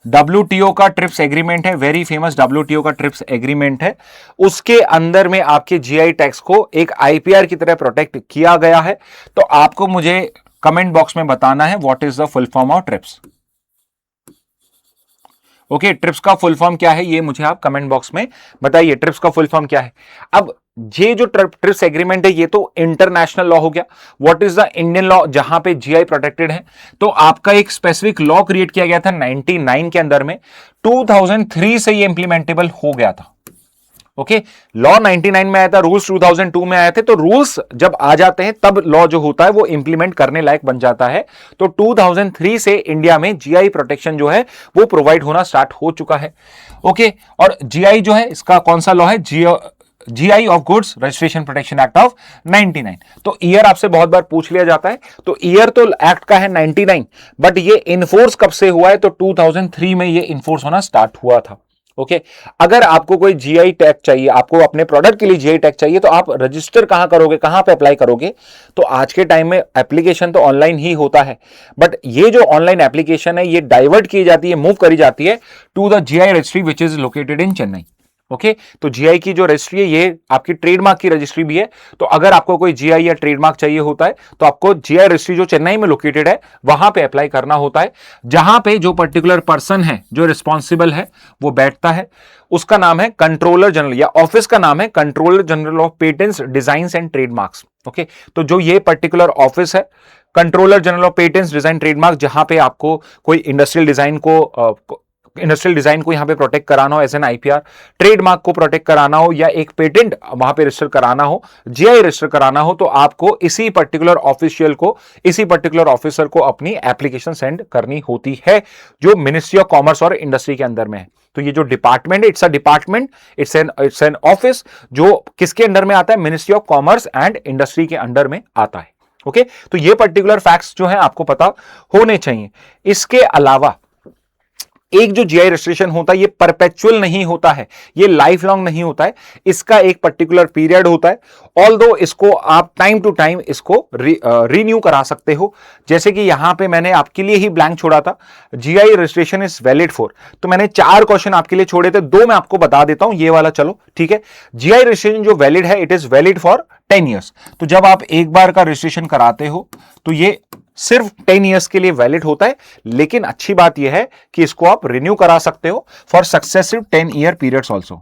WTO का ट्रिप्स एग्रीमेंट है, वेरी फेमस WTO का ट्रिप्स एग्रीमेंट है, उसके अंदर में आपके जीआई टैग्स को एक आईपीआर की तरह प्रोटेक्ट किया गया है। तो आपको मुझे कमेंट बॉक्स में बताना है what is the full form of trips. Okay, trips का फुल फॉर्म क्या है ये मुझे आप कमेंट बॉक्स में बताइए, ट्रिप्स का फुल फॉर्म क्या है। अब ये जो ट्रिप्स एग्रीमेंट है ये तो इंटरनेशनल लॉ हो गया। What is the Indian law जहां पे जीआई प्रोटेक्टेड है? तो आपका एक स्पेसिफिक लॉ क्रिएट किया गया था 99 के अंदर में, 2003 से ये इंप्लीमेंटेबल हो गया था। ओके, लॉ 99 में आया था, रूल्स 2002 में आए थे। तो रूल्स जब आ जाते हैं तब लॉ जो होता है वो इंप्लीमेंट करने लायक बन जाता है। तो 2003 से इंडिया में जीआई प्रोटेक्शन जो है वो प्रोवाइड होना स्टार्ट हो चुका है। ओके, और जीआई जो है इसका कौन सा लॉ है? GI of goods registration protection act of 99। तो ईयर आपसे बहुत बार पूछ लिया जाता है, तो ईयर तो एक्ट का है 99, बट ये इन्फोर्स कब से हुआ है? तो 2003 में ये इन्फोर्स होना स्टार्ट हुआ था। ओके, अगर आपको कोई जीआई टैग चाहिए, आपको अपने प्रोडक्ट के लिए जीआई टैग चाहिए, तो आप रजिस्टर कहां करोगे, कहां पे अप्लाई करोगे? तो आज के टाइम में एप्लीकेशन तो ऑनलाइन ही होता है, बट ये जो ऑनलाइन एप्लीकेशन है ये डाइवर्ट की जाती है, मूव करी जाती है to the GI registry which is located in Chennai. Okay, तो जीआई की जो रजिस्ट्री है ये आपकी ट्रेडमार्क की रजिस्ट्री भी है। तो अगर आपको कोई जीआई या ट्रेडमार्क चाहिए होता है तो आपको जीआई रजिस्ट्री जो चेन्नई में लोकेटेड है वहां पे अप्लाई करना होता है, जहां पे जो पर्टिकुलर पर्सन है जो रिस्पॉन्सिबल है वो बैठता है। उसका नाम है कंट्रोलर जनरल, या ऑफिस का नाम है controller general of patents, designs and trademarks. Okay, तो जो ये पर्टिकुलर ऑफिस है controller general of patents, design, trademark, जहां पे आपको कोई इंडस्ट्रियल डिजाइन को यहां पे प्रोटेक्ट कराना हो एज एन आईपीआर, ट्रेडमार्क को प्रोटेक्ट कराना हो या एक पेटेंट वहां पे रजिस्टर कराना हो, जीआई रजिस्टर कराना हो, तो आपको इसी पर्टिकुलर ऑफिशियल को, इसी पर्टिकुलर ऑफिसर को अपनी एप्लीकेशन सेंड करनी होती है, जो मिनिस्ट्री ऑफ कॉमर्स और इंडस्ट्री के अंदर में है। तो ये जो डिपार्टमेंट है, it's a department, it's an office जो किसके अंडर में आता है? Ministry of commerce and industry के अंडर में आता है। ओके, तो ये पर्टिकुलर फैक्ट्स जो है आपको पता होने चाहिए। इसके अलावा एक जो जीआई रजिस्ट्रेशन होता है ये परपेचुअल नहीं होता है, ये लाइफ लॉन्ग नहीं होता है, इसका एक पर्टिकुलर पीरियड होता है। ऑल्दो इसको आप टाइम टू टाइम इसको रिन्यू करा सकते हो। जैसे कि यहां पे मैंने आपके लिए ही ब्लैंक छोड़ा था, GI registration is valid for, तो मैंने 4 क्वेश्चन आपके लिए छोड़े थे, 2 मैं आपको बता देता हूं, ये वाला चलो ठीक है। जीआई रजिस्ट्रेशन जो वैलिड है it is valid for 10 years. तो जब आप एक बार का रजिस्ट्रेशन कराते हो तो ये सिर्फ 10 ईयर्स के लिए वैलिड होता है, लेकिन अच्छी बात यह है कि इसको आप रिन्यू करा सकते हो for successive 10 year periods also.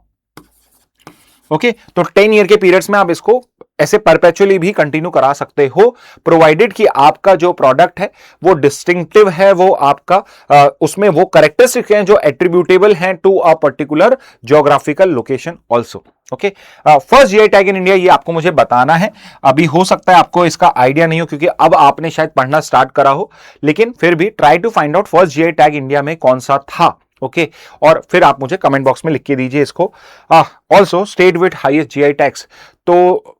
Okay, तो 10 ईयर के पीरियड्स में आप इसको ऐसे परपेचुअली भी कंटिन्यू करा सकते हो, प्रोवाइडेड कि आपका जो प्रोडक्ट है वो डिस्टिंक्टिव है, वो आपका उसमें वो कैरेक्टरिस्टिक हैं जो एट्रीब्यूटेबल हैं to a particular geographical location also. Okay, first GI tag in India ये आपको मुझे बताना है। अभी हो सकता है आपको इसका आइडिया नहीं हो क्योंकि अब आपने शायद पढ़ना स्टार्ट करा हो, लेकिन फिर भी try to find out first GI tag India में कौन सा था। ओके, और फिर आप मुझे कमेंट बॉक्स में लिख के दीजिए इसको। Also state with highest GI tax, तो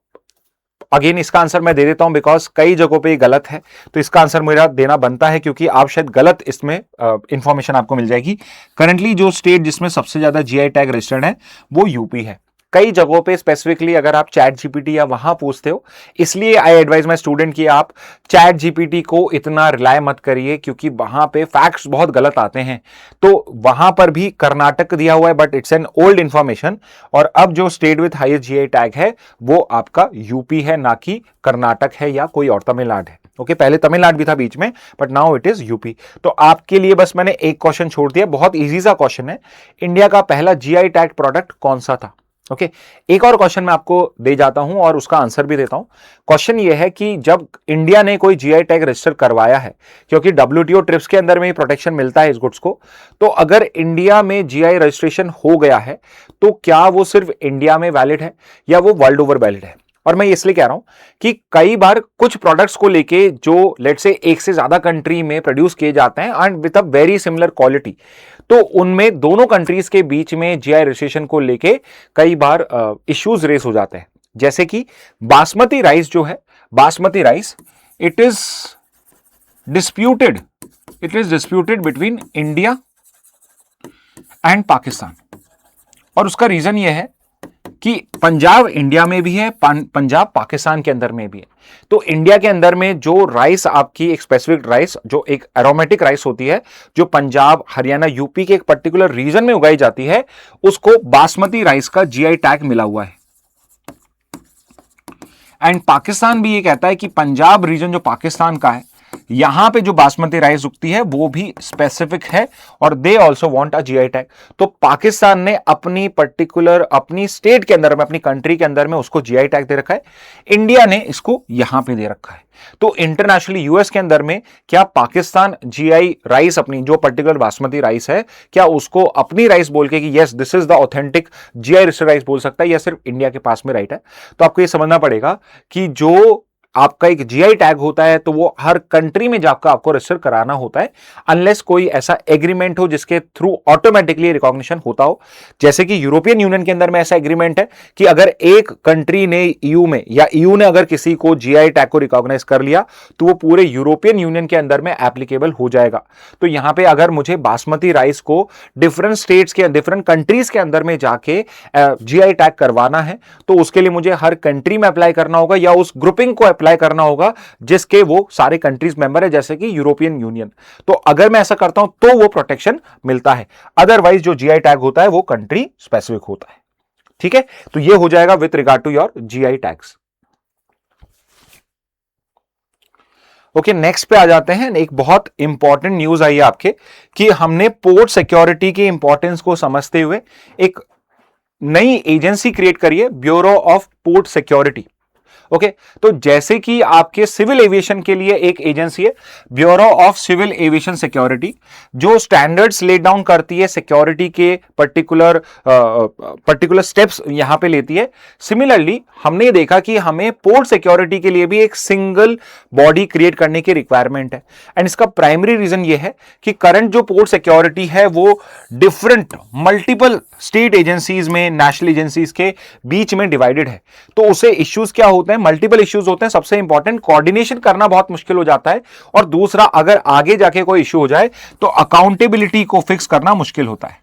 अगेन इसका आंसर मैं दे देता हूं बिकॉज कई जगहों पे ये गलत है, तो इसका आंसर मेरा देना बनता है क्योंकि आप शायद गलत इसमें इंफॉर्मेशन आपको मिल जाएगी। करंटली जो स्टेट जिसमें सबसे ज्यादा जीआई टैग रजिस्टर्ड है वो यूपी है। कई जगहों पे स्पेसिफिकली अगर आप चैट जीपीटी या वहां पूछते हो, इसलिए आई एडवाइज माई स्टूडेंट कि आप चैट जीपीटी को इतना रिलाय मत करिए क्योंकि वहां पे फैक्ट्स बहुत गलत आते हैं। तो वहां पर भी कर्नाटक दिया हुआ है but it's an old information, और अब जो state with highest GI tag है वो आपका यूपी है, ना कि कर्नाटक है या कोई और तमिलनाडु है। ओके, पहले तमिलनाडु भी था बीच में but now it is UP. तो आपके लिए बस मैंने एक क्वेश्चन छोड़ दिया, बहुत इजी सा क्वेश्चन है, इंडिया का पहला जीआई टैग प्रोडक्ट कौन सा था। ओके, एक और क्वेश्चन मैं आपको दे जाता हूं और उसका आंसर भी देता हूं। क्वेश्चन ये है कि जब इंडिया ने कोई जीआई टैग रजिस्टर करवाया है, क्योंकि डब्ल्यूटीओ ट्रिप्स के अंदर में ही प्रोटेक्शन मिलता है इस गुड्स को, तो अगर इंडिया में जीआई रजिस्ट्रेशन हो गया है तो क्या वो सिर्फ इंडिया में वैलिड है या वो वर्ल्ड ओवर वैलिड है। और मैं इसलिए कह रहा हूं कि कई बार कुछ प्रोडक्ट्स को लेके जो लेट्स से एक से ज्यादा कंट्री में प्रोड्यूस किए जाते हैं and with a very similar quality, तो उनमें दोनों कंट्रीज के बीच में जीआई रजिस्ट्रेशन को लेके कई बार इश्यूज रेस हो जाते हैं। जैसे कि बासमती राइस जो है, basmati rice it is disputed between India and Pakistan, और उसका रीजन यह है कि पंजाब इंडिया में भी है, पंजाब पाकिस्तान के अंदर में भी है। तो इंडिया के अंदर में जो राइस आपकी एक स्पेसिफिक राइस जो एक एरोमेटिक राइस होती है जो पंजाब हरियाणा यूपी के एक पर्टिकुलर रीजन में उगाई जाती है, उसको बासमती राइस का जीआई टैग मिला हुआ है। एंड पाकिस्तान भी ये कहता है कि पंजाब रीजन जो पाकिस्तान का है यहां पे जो बासमती राइस उगती है वो भी स्पेसिफिक है और they also want a GI tag. तो पाकिस्तान ने अपनी पर्टिकुलर अपनी स्टेट के अंदर में, अपनी कंट्री के अंदर में उसको जीआई टैग दे रखा है, इंडिया ने इसको यहां पे दे रखा है। तो इंटरनेशनली यूएस के अंदर में क्या पाकिस्तान जीआई राइस अपनी जो पर्टिकुलर बासमती राइस है, क्या उसको अपनी राइस बोल के कि yes this is the authentic GI registered rice बोल सकता है, या सिर्फ इंडिया के पास में राइट है? तो आपको ये समझना पड़ेगा कि जो आपका एक जीआई टैग होता है तो वो हर कंट्री में जाकर आपको रजिस्टर कराना होता है, अनलेस कोई ऐसा एग्रीमेंट हो जिसके थ्रू ऑटोमेटिकली रिकॉग्निशन होता हो। जैसे कि यूरोपियन यूनियन के अंदर में ऐसा एग्रीमेंट है कि अगर एक कंट्री ने ईयू में, या ईयू ने अगर किसी को जीआई टैग को रिकॉग्नाइज कर लिया तो वो पूरे यूरोपियन यूनियन के अंदर में एप्लीकेबल हो जाएगा। तो यहां पर अगर मुझे बासमती राइस को डिफरेंट स्टेट्स के, डिफरेंट कंट्रीज के अंदर में जाके जीआई टैग करवाना है तो उसके लिए मुझे हर कंट्री में अप्लाई करना होगा या उस ग्रुपिंग को अप्लाई करना होगा जिसके वो सारे कंट्रीज मेंबर है, जैसे कि यूरोपियन यूनियन। तो अगर मैं ऐसा करता हूं तो वो प्रोटेक्शन मिलता है, अदरवाइज जो जीआई टैग होता है वो कंट्री स्पेसिफिक होता है। ठीक है, तो ये हो जाएगा with regard to your GI tags. Okay, next पे आ जाते हैं। एक बहुत इंपॉर्टेंट न्यूज आई है आपके कि हमने पोर्ट सिक्योरिटी की इंपॉर्टेंस को समझते हुए एक नई एजेंसी क्रिएट करी है, bureau of port security. Okay, तो जैसे कि आपके सिविल एविएशन के लिए एक एजेंसी है bureau of civil aviation security, जो स्टैंडर्ड्स ले डाउन करती है सिक्योरिटी के पर्टिकुलर स्टेप्स यहां पे लेती है। सिमिलरली हमने देखा कि हमें पोर्ट सिक्योरिटी के लिए भी एक सिंगल बॉडी क्रिएट करने की रिक्वायरमेंट है, एंड इसका प्राइमरी रीजन ये है कि करंट जो पोर्ट सिक्योरिटी है वो डिफरेंट मल्टीपल स्टेट एजेंसीज में, नेशनल एजेंसीज के बीच में डिवाइडेड है। तो उसे इश्यूज क्या होते हैं, मल्टीपल इश्यूज होते हैं। सबसे इंपॉर्टेंट, कोऑर्डिनेशन करना बहुत मुश्किल हो जाता है, और दूसरा अगर आगे जाके कोई इश्यू हो जाए तो अकाउंटेबिलिटी को फिक्स करना मुश्किल होता है।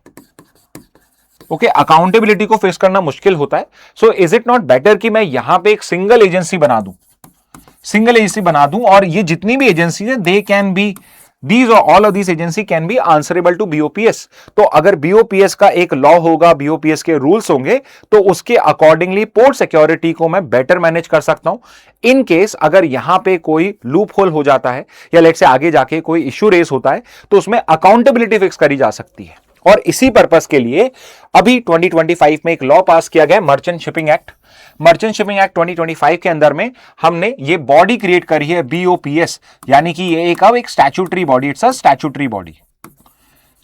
ओके, अकाउंटेबिलिटी को फिक्स करना मुश्किल होता है। So is it not better कि मैं यहां पे एक सिंगल एजेंसी बना दूं, और ये जितनी भी एजेंसी है they can be, These or all of these agency can be answerable to BOPS। तो अगर BOPS का एक लॉ होगा, BOPS के रूल्स होंगे, तो उसके अकॉर्डिंगली पोर्ट सिक्योरिटी को मैं बेटर मैनेज कर सकता हूं। इन केस अगर यहां पे कोई लूप होल हो जाता है या लेट से आगे जाके कोई इश्यू रेस होता है तो उसमें अकाउंटेबिलिटी फिक्स करी जा सकती है। और इसी पर्पस के लिए अभी 2025 में एक लॉ पास किया गया, merchant shipping act. Merchant shipping act 2025 के अंदर में हमने ये बॉडी क्रिएट करी है BOPS, यानी कि ये एक statutory body, it's a statutory body.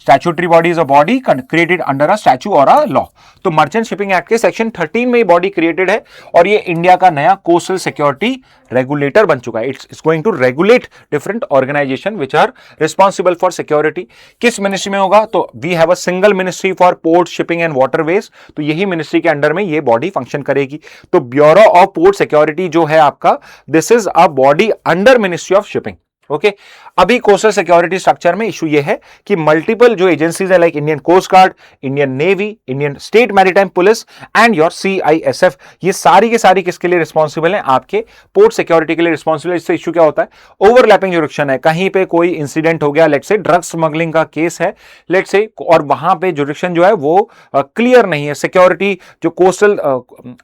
Statutory body is a body created under a statue और अ लॉ। तो मर्चेंट शिपिंग एक्ट के सेक्शन 13 में ये बॉडी क्रिएटेड है, और ये इंडिया का नया कोस्टल सिक्योरिटी रेगुलेटर बन चुका है। It's going to regulate different organisation which are responsible for security. किस मिनिस्ट्री में होगा, तो we have a single ministry for port, shipping and waterways. तो यही मिनिस्ट्री के अंडर में ये बॉडी फंक्शन करेगी। तो ब्यूरो ऑफ पोर्ट सिक्योरिटी जो है आपका, this is a body under ministry of shipping. Okay, अभी कोस्टल सिक्योरिटी स्ट्रक्चर में इशू ये है कि मल्टीपल जो एजेंसीज है like Indian coast guard, Indian navy, Indian state maritime police and your CISF, ये सारी के सारी किसके लिए रिस्पॉन्सिबल हैं, आपके पोर्ट सिक्योरिटी के लिए रिस्पॉन्सिबल है। इससे इशू क्या होता है, ओवरलैपिंग ज्यूरिडिक्शन है। कहीं पे कोई इंसिडेंट हो गया, लेट्स से ड्रग स्मगलिंग का केस है लेट्स से, और वहां पे ज्यूरिडिक्शन जो है वो क्लियर नहीं है। सिक्योरिटी जो कोस्टल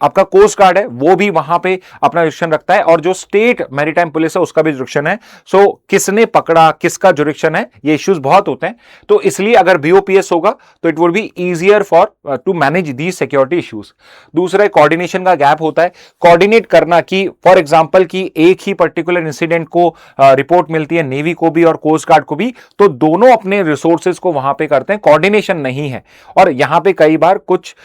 आपका कोस्ट गार्ड है वो भी वहां पे अपना ज्यूरिडिक्शन रखता है, और जो स्टेट मैरीटाइम पुलिस है उसका भी ज्यूरिडिक्शन है। सो किसने पकड़ा, किसका जुरिडिक्शन है, ये इश्यूज बहुत होते हैं। तो इसलिए अगर BOPS होगा तो it would be easier for to manage the security issues. दूसरा, कोऑर्डिनेशन का गैप होता है, कोऑर्डिनेट करना कि फॉर एग्जांपल कि एक ही पर्टिकुलर इंसिडेंट को रिपोर्ट मिलती है नेवी को भी और कोस्ट गार्ड को भी, तो दोनों अपने रिसोर्सेज को वहां पे करते हैं, कोऑर्डिनेशन नहीं है। और यहां पे कई बार कुछ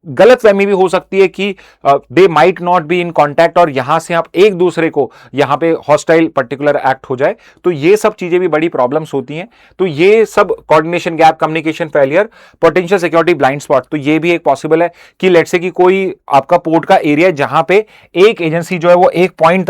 गलतफहमी भी हो सकती है कि they might not be in contact, और यहां से आप एक दूसरे को यहां पे हॉस्टाइल पर्टिकुलर एक्ट हो जाए, तो ये सब चीजें भी बड़ी प्रॉब्लम्स होती हैं। तो ये सब coordination gap, communication failure, potential security blind spot, तो ये भी एक पॉसिबल है कि लेट्स से कि कोई आपका पोर्ट का एरिया जहां पे एक एजेंसी जो है वो एक पॉइंट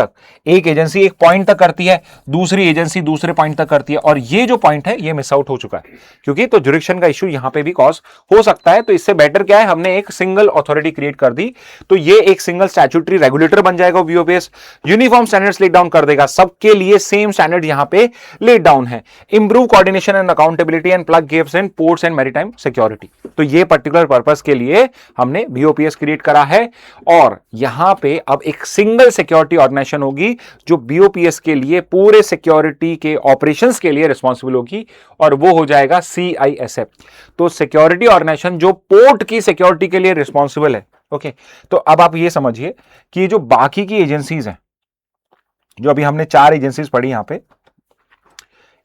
तक करती है, दूसरी एजेंसी दूसरे पॉइंट तक करती है, और ये जो पॉइंट है ये मिस आउट हो चुका है, क्योंकि तो जुरिडिक्शन का इश्यू यहां पे भी कॉज हो सकता है। तो इससे बेटर क्या है, हमने हमने एक सिंगल अथॉरिटी क्रिएट कर दी, तो ये एक सिंगल स्टैट्यूटरी रेगुलेटर बन जाएगा बीओपीएस, यूनिफॉर्म स्टैंडर्ड्स लेट डाउन कर देगा, सबके लिए सेम स्टैंडर्ड यहां पे लेट डाउन है, improve coordination and accountability and plug gaps in ports and maritime security. तो ये पर्टिकुलर पर्पस के लिए हमने बीओपीएस क्रिएट करा है, और यहां पे अब एक सिंगल सिक्योरिटी ऑर्गेनाइजेशन होगी जो बीओपीएस के लिए पूरे सिक्योरिटी के ऑपरेशंस के लिए रिस्पॉन्सिबल होगी, और वो हो जाएगा CISF। तो सिक्योरिटी ऑर्गेनाइजेशन जो पोर्ट की सिक्योरिटी के लिए रिस्पॉन्सिबल है। ओके, तो अब आप ये समझिए कि जो बाकी की एजेंसीज हैं, जो अभी हमने 4 एजेंसीज पढ़ी यहां पे,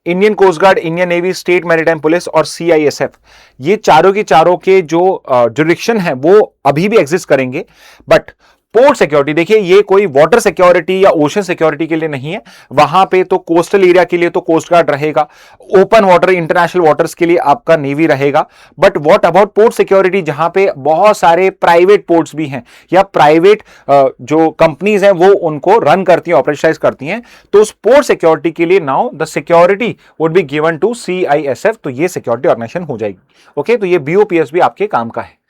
Indian coast guard, Indian navy, state maritime police और CISF, ये चारों के चारों के जो जुरिडिक्शन है वो अभी भी एग्जिस्ट करेंगे, बट पोर्ट सिक्योरिटी देखिए, ये कोई वाटर सिक्योरिटी या ओशन सिक्योरिटी के लिए नहीं है, वहां पे तो कोस्टल एरिया के लिए तो कोस्ट गार्ड रहेगा, ओपन वाटर इंटरनेशनल वाटर्स के लिए आपका नेवी रहेगा, but what about port security, जहां पे बहुत सारे प्राइवेट पोर्ट्स भी हैं या प्राइवेट जो कंपनीज हैं वो उनको रन करती हैं, ऑपरेशनलाइज करती हैं, तो उस पोर्ट सिक्योरिटी के लिए now the security would be given to CISF, तो ये सिक्योरिटी ऑर्गेनाइजेशन हो जाएगी। ओके, तो ये बीओपीएस भी आपके काम का है।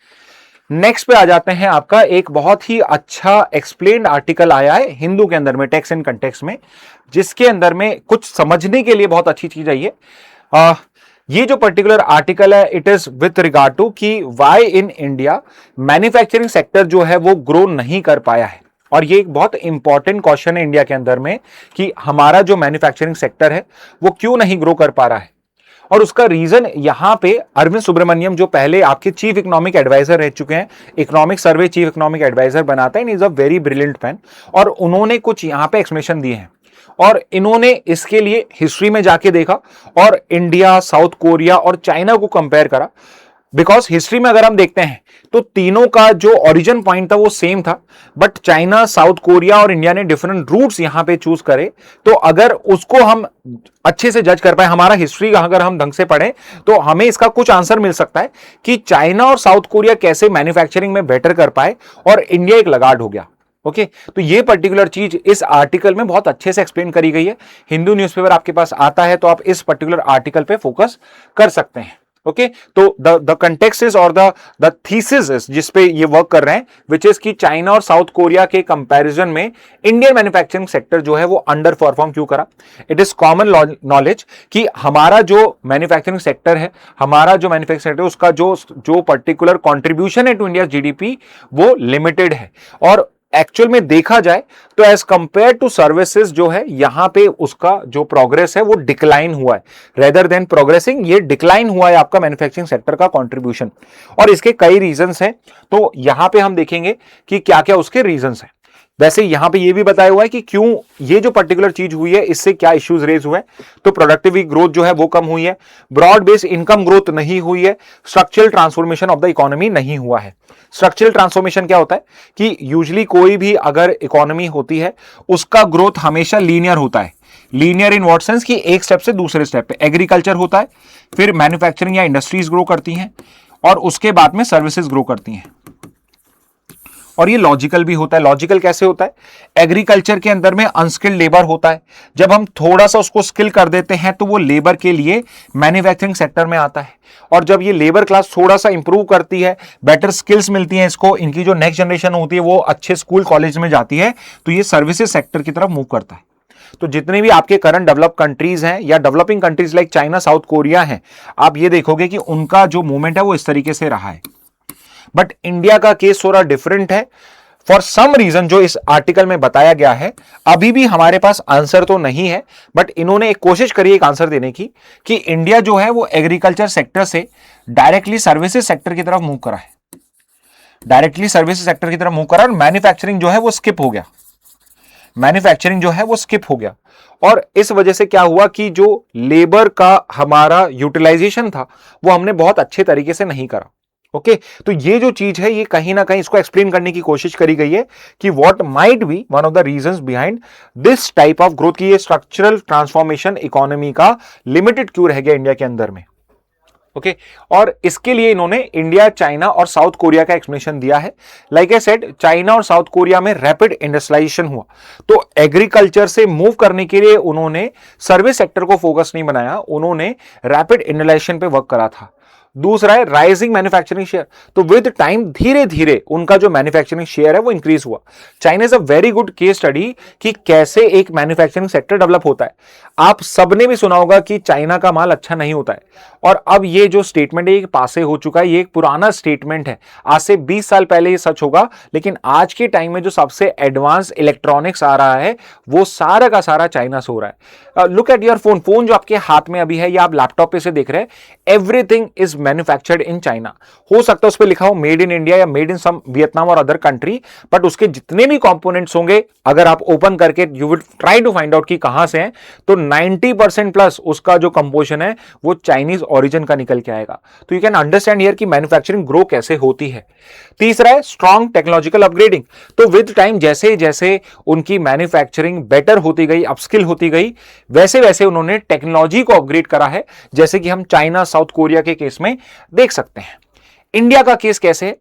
नेक्स्ट पे आ जाते हैं, आपका एक बहुत ही अच्छा एक्सप्लेन्ड आर्टिकल आया है हिंदू के अंदर में, टेक्स्ट एंड कंटेक्स्ट में, जिसके अंदर में कुछ समझने के लिए बहुत अच्छी चीज आई है। ये जो पर्टिकुलर आर्टिकल है, it is with regard to कि why in India manufacturing sector जो है वो ग्रो नहीं कर पाया है, और ये एक बहुत इंपॉर्टेंट क्वेश्चन है इंडिया के अंदर में कि हमारा जो मैन्युफैक्चरिंग सेक्टर है वो क्यों नहीं ग्रो कर पा रहा है। और उसका रीजन यहां पे अरविंद सुब्रमण्यम, जो पहले आपके चीफ इकोनॉमिक एडवाइजर रह चुके हैं, economic survey chief economic adviser बनाते हैं, is a very brilliant man, और उन्होंने कुछ यहां पे एक्सप्लेनेशन दिए हैं, और इन्होंने इसके लिए हिस्ट्री में जाके देखा और इंडिया, साउथ कोरिया और चाइना को कंपेयर करा, बिकॉज हिस्ट्री में अगर हम देखते हैं तो तीनों का जो ओरिजिन पॉइंट था वो सेम था, बट चाइना, साउथ कोरिया और इंडिया ने डिफरेंट रूट्स यहां पे चूज करे, तो अगर उसको हम अच्छे से जज कर पाए, हमारा हिस्ट्री अगर हम ढंग से पढ़ें, तो हमें इसका कुछ आंसर मिल सकता है कि चाइना और साउथ कोरिया कैसे मैन्युफैक्चरिंग में बेटर कर पाए और इंडिया एक लगाड हो गया। ओके, तो ये पर्टिकुलर चीज इस आर्टिकल में बहुत अच्छे से एक्सप्लेन करी गई है। हिंदू न्यूज़पेपर आपके पास आता है तो आप इस पर्टिकुलर आर्टिकल पे फोकस कर सकते हैं। ओके, तो द कंटेक्स्ट इज और द थीसिस इज जिस पे ये वर्क कर रहे हैं, विच इज कि चाइना और साउथ कोरिया के कंपैरिजन में इंडियन मैन्युफैक्चरिंग सेक्टर जो है वो अंडर परफॉर्म क्यों करा। इट इज कॉमन नॉलेज कि हमारा जो मैन्युफैक्चरिंग सेक्टर है, हमारा जो मैन्युफैक्चरिंग सेक्टर है, उसका जो पर्टिकुलर कॉन्ट्रीब्यूशन है टू इंडिया जीडीपी वो लिमिटेड है, और एक्चुअल में देखा जाए तो एज कंपेयर टू सर्विसेज जो है यहां पे उसका जो प्रोग्रेस है वो डिक्लाइन हुआ है, रेदर देन प्रोग्रेसिंग, ये डिक्लाइन हुआ है आपका मैन्युफैक्चरिंग सेक्टर का कंट्रीब्यूशन, और इसके कई रीजंस हैं। तो यहां पे हम देखेंगे कि क्या क्या उसके रीजंस हैं। वैसे यहां पे ये भी बताया हुआ है कि क्यों ये जो पर्टिकुलर चीज हुई है इससे क्या इश्यूज रेज हुए हैं। तो प्रोडक्टिविटी ग्रोथ जो है वो कम हुई है, ब्रॉड बेस्ड इनकम ग्रोथ नहीं हुई है, structural transformation of the economy नहीं हुआ है। स्ट्रक्चरल ट्रांसफॉर्मेशन क्या होता है कि यूजुअली कोई भी अगर इकोनॉमी होती है उसका ग्रोथ हमेशा लीनियर होता है। लीनियर इन व्हाट सेंस कि एक स्टेप से दूसरे स्टेप पे एग्रीकल्चर होता है, फिर मैन्युफैक्चरिंग या इंडस्ट्रीज ग्रो करती हैं, और उसके बाद में सर्विसेज ग्रो करती हैं। और ये लॉजिकल भी होता है। लॉजिकल कैसे होता है? एग्रीकल्चर के अंदर में अनस्किल्ड लेबर होता है, जब हम थोड़ा सा उसको स्किल कर देते हैं तो वो लेबर के लिए मैन्युफैक्चरिंग सेक्टर में आता है, और जब ये लेबर क्लास थोड़ा सा इंप्रूव करती है, बेटर स्किल्स मिलती हैं इसको, इनकी जो नेक्स्ट जनरेशन होती है वो अच्छे स्कूल कॉलेज में जाती है, तो ये सर्विसेज सेक्टर की तरफ मूव करता है। तो जितने भी आपके करंट डेवलप कंट्रीज हैं या developing countries like China, south Korea हैं, आप ये देखोगे कि उनका जो मूवमेंट है वो इस तरीके से रहा है। बट इंडिया का केस थोड़ा डिफरेंट है फॉर सम रीजन जो इस आर्टिकल में बताया गया है। अभी भी हमारे पास आंसर तो नहीं है, बट इन्होंने एक कोशिश करी एक आंसर देने की कि इंडिया जो है वो एग्रीकल्चर सेक्टर से डायरेक्टली सर्विसेज सेक्टर की तरफ मूव करा है, डायरेक्टली सर्विसेज सेक्टर की तरफ मूव करा, और मैन्युफैक्चरिंग जो है वो स्किप हो गया, मैन्युफैक्चरिंग जो है वो स्किप हो गया। और इस वजह से क्या हुआ कि जो लेबर का हमारा यूटिलाइजेशन था वो हमने बहुत अच्छे तरीके से नहीं करा। ओके, तो ये जो चीज है ये कहीं ना कहीं इसको एक्सप्लेन करने की कोशिश करी गई है कि what might be one of the reasons behind this type of growth, की ये स्ट्रक्चरल ट्रांसफॉर्मेशन इकोनॉमी का लिमिटेड क्यों रह गया इंडिया के अंदर में। ओके, और इसके लिए इन्होंने इंडिया, चाइना और साउथ कोरिया का एक्सप्लेनेशन दिया है। लाइक आई सेड, चाइना और साउथ कोरिया में रैपिड इंडस्ट्रियलाइजेशन हुआ, तो एग्रीकल्चर से मूव करने के लिए उन्होंने सर्विस सेक्टर को फोकस नहीं बनाया, उन्होंने रैपिड इंडस्ट्रियलाइजेशन पे वर्क करा था। दूसरा है राइजिंग मैन्युफैक्चरिंग शेयर। तो विद टाइम धीरे धीरे उनका जो मैन्युफैक्चरिंग शेयर है वो इंक्रीज हुआ। China is a very good case study कि कैसे एक मैन्युफैक्चरिंग सेक्टर डेवलप होता है। आप सबने भी सुना होगा कि चाइना का माल अच्छा नहीं होता है, और अब ये जो स्टेटमेंट है ये पासे हो चुका है, ये एक पुराना स्टेटमेंट है, आज से 20 साल पहले ये सच होगा, लेकिन आज के टाइम में जो सबसे एडवांस इलेक्ट्रॉनिक्स आ रहा है वो सारा का सारा चाइना से हो रहा है। Look at your phone, phone जो आपके हाथ में अभी है या आप लैपटॉप पे से देख रहे हैं, everything is manufactured in China. हो सकता है उस पर लिखा हो मेड इन इंडिया या मेड इन सम वियतनाम और अदर कंट्री, बट उसके जितने भी कंपोनेंट्स होंगे अगर आप ओपन करके you will try to find out कि कहां से हैं, तो 90% प्लस उसका जो कंपोजिशन है वो चाइनीज ओरिजिन का निकल के आएगा। तो यू कैन अंडरस्टैंड हियर कि मैन्युफैक्चरिंग ग्रो कैसे होती है। तीसरा है स्ट्रॉन्ग टेक्नोलॉजिकल अपग्रेडिंग। तो विद टाइम जैसे जैसे उनकी मैन्युफैक्चरिंग बेटर होती गई, अपस्किल होती गई, वैसे वैसे उन्होंने टेक्नोलॉजी को अपग्रेड करा है, जैसे कि हम चाइना साउथ कोरिया के केस में देख सकते हैं। इंडिया का केस कैसे है?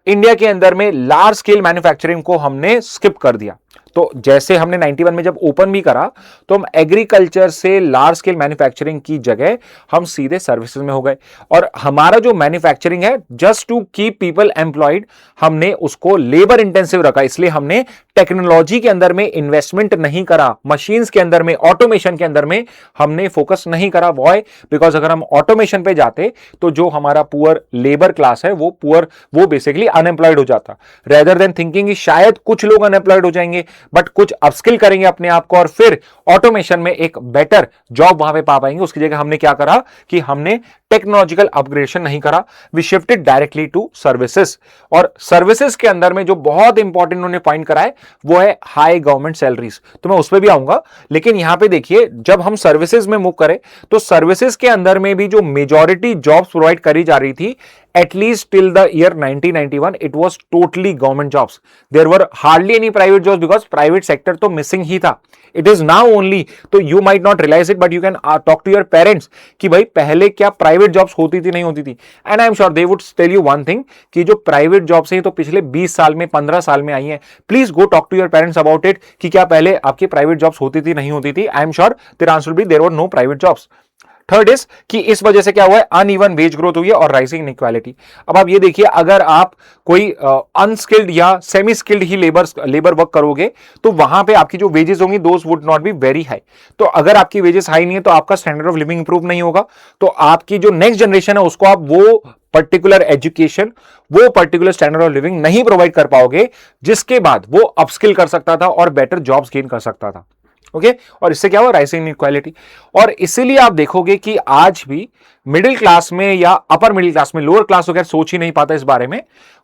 इंडिया के अंदर में लार्ज स्केल मैन्युफैक्चरिंग को हमने स्किप कर दिया। तो जैसे हमने 91 में जब ओपन भी करा तो हम एग्रीकल्चर से लार्ज स्केल मैन्युफैक्चरिंग की जगह हम सीधे सर्विसेज में हो गए, और हमारा जो मैन्युफैक्चरिंग है just to keep people employed, हमने उसको लेबर इंटेंसिव रखा, इसलिए हमने टेक्नोलॉजी के अंदर में इन्वेस्टमेंट नहीं करा, मशीन्स के अंदर में, ऑटोमेशन के अंदर में हमने फोकस नहीं करा। व्हाई? बिकॉज अगर हम ऑटोमेशन पे जाते तो जो हमारा पुअर लेबर क्लास है वो बेसिकली अनएम्प्लॉयड हो जाता, रेदर देन थिंकिंग कि शायद कुछ लोग अनएम्प्लॉयड हो जाएंगे बट कुछ अपस्किल करेंगे अपने आप को और फिर ऑटोमेशन में एक बेटर जॉब वहां पे पा पाएंगे। उसकी जगह हमने क्या करा कि हमने टेक्नोलॉजिकल अपग्रेडेशन नहीं करा, we shifted directly to services. और सर्विसेज के अंदर में जो बहुत इंपॉर्टेंट उन्होंने पॉइंट करा है वो है हाई गवर्नमेंट सैलरीज। तो मैं उस पर भी आऊंगा, लेकिन यहां पे देखिए जब हम सर्विसेज में मूव करें तो सर्विसेज के अंदर में भी जो मेजॉरिटी जॉब्स प्रोवाइड करी जा रही थी, at least till the year 1991 it was totally government jobs. There were hardly any private jobs because private sector तो missing ही था। It is now only, तो you might not realize it but you can talk to your parents कि भाई पहले क्या private jobs होती थी नहीं होती थी, and I am sure they would tell you one thing कि जो private jobs हैं तो पिछले 20 साल में 15 साल में आई हैं। Please go talk to your parents about it कि क्या पहले आपकी private jobs होती थी नहीं होती थी। I am sure their answer will be there were no private jobs. Third is कि इस वजह से क्या हुआ है, अनइवन वेज ग्रोथ हुई है और राइजिंग इनइक्वालिटी। अब आप ये देखिए, अगर आप कोई अनस्किल्ड या सेमी स्किल्ड ही लेबर वर्क करोगे तो वहां पे आपकी जो वेजेस होंगी those would not be very high. तो अगर आपकी वेजेस हाई नहीं है तो आपका स्टैंडर्ड ऑफ लिविंग इंप्रूव नहीं होगा, तो आपकी जो नेक्स्ट जनरेशन है उसको आप वो पर्टिकुलर एजुकेशन, वो पर्टिकुलर स्टैंडर्ड ऑफ लिविंग नहीं प्रोवाइड कर पाओगे जिसके बाद वो अपस्किल कर सकता था और बेटर जॉब्स गेन कर सकता था। ओके और इससे क्या हुआ, राइजिंग इनइक्वालिटी। और इसीलिए आप देखोगे कि आज भी मिडिल क्लास में या अपर मिडिल क्लास में, लोअर क्लास वगैरह सोच ही नहीं पाता इस बारे में,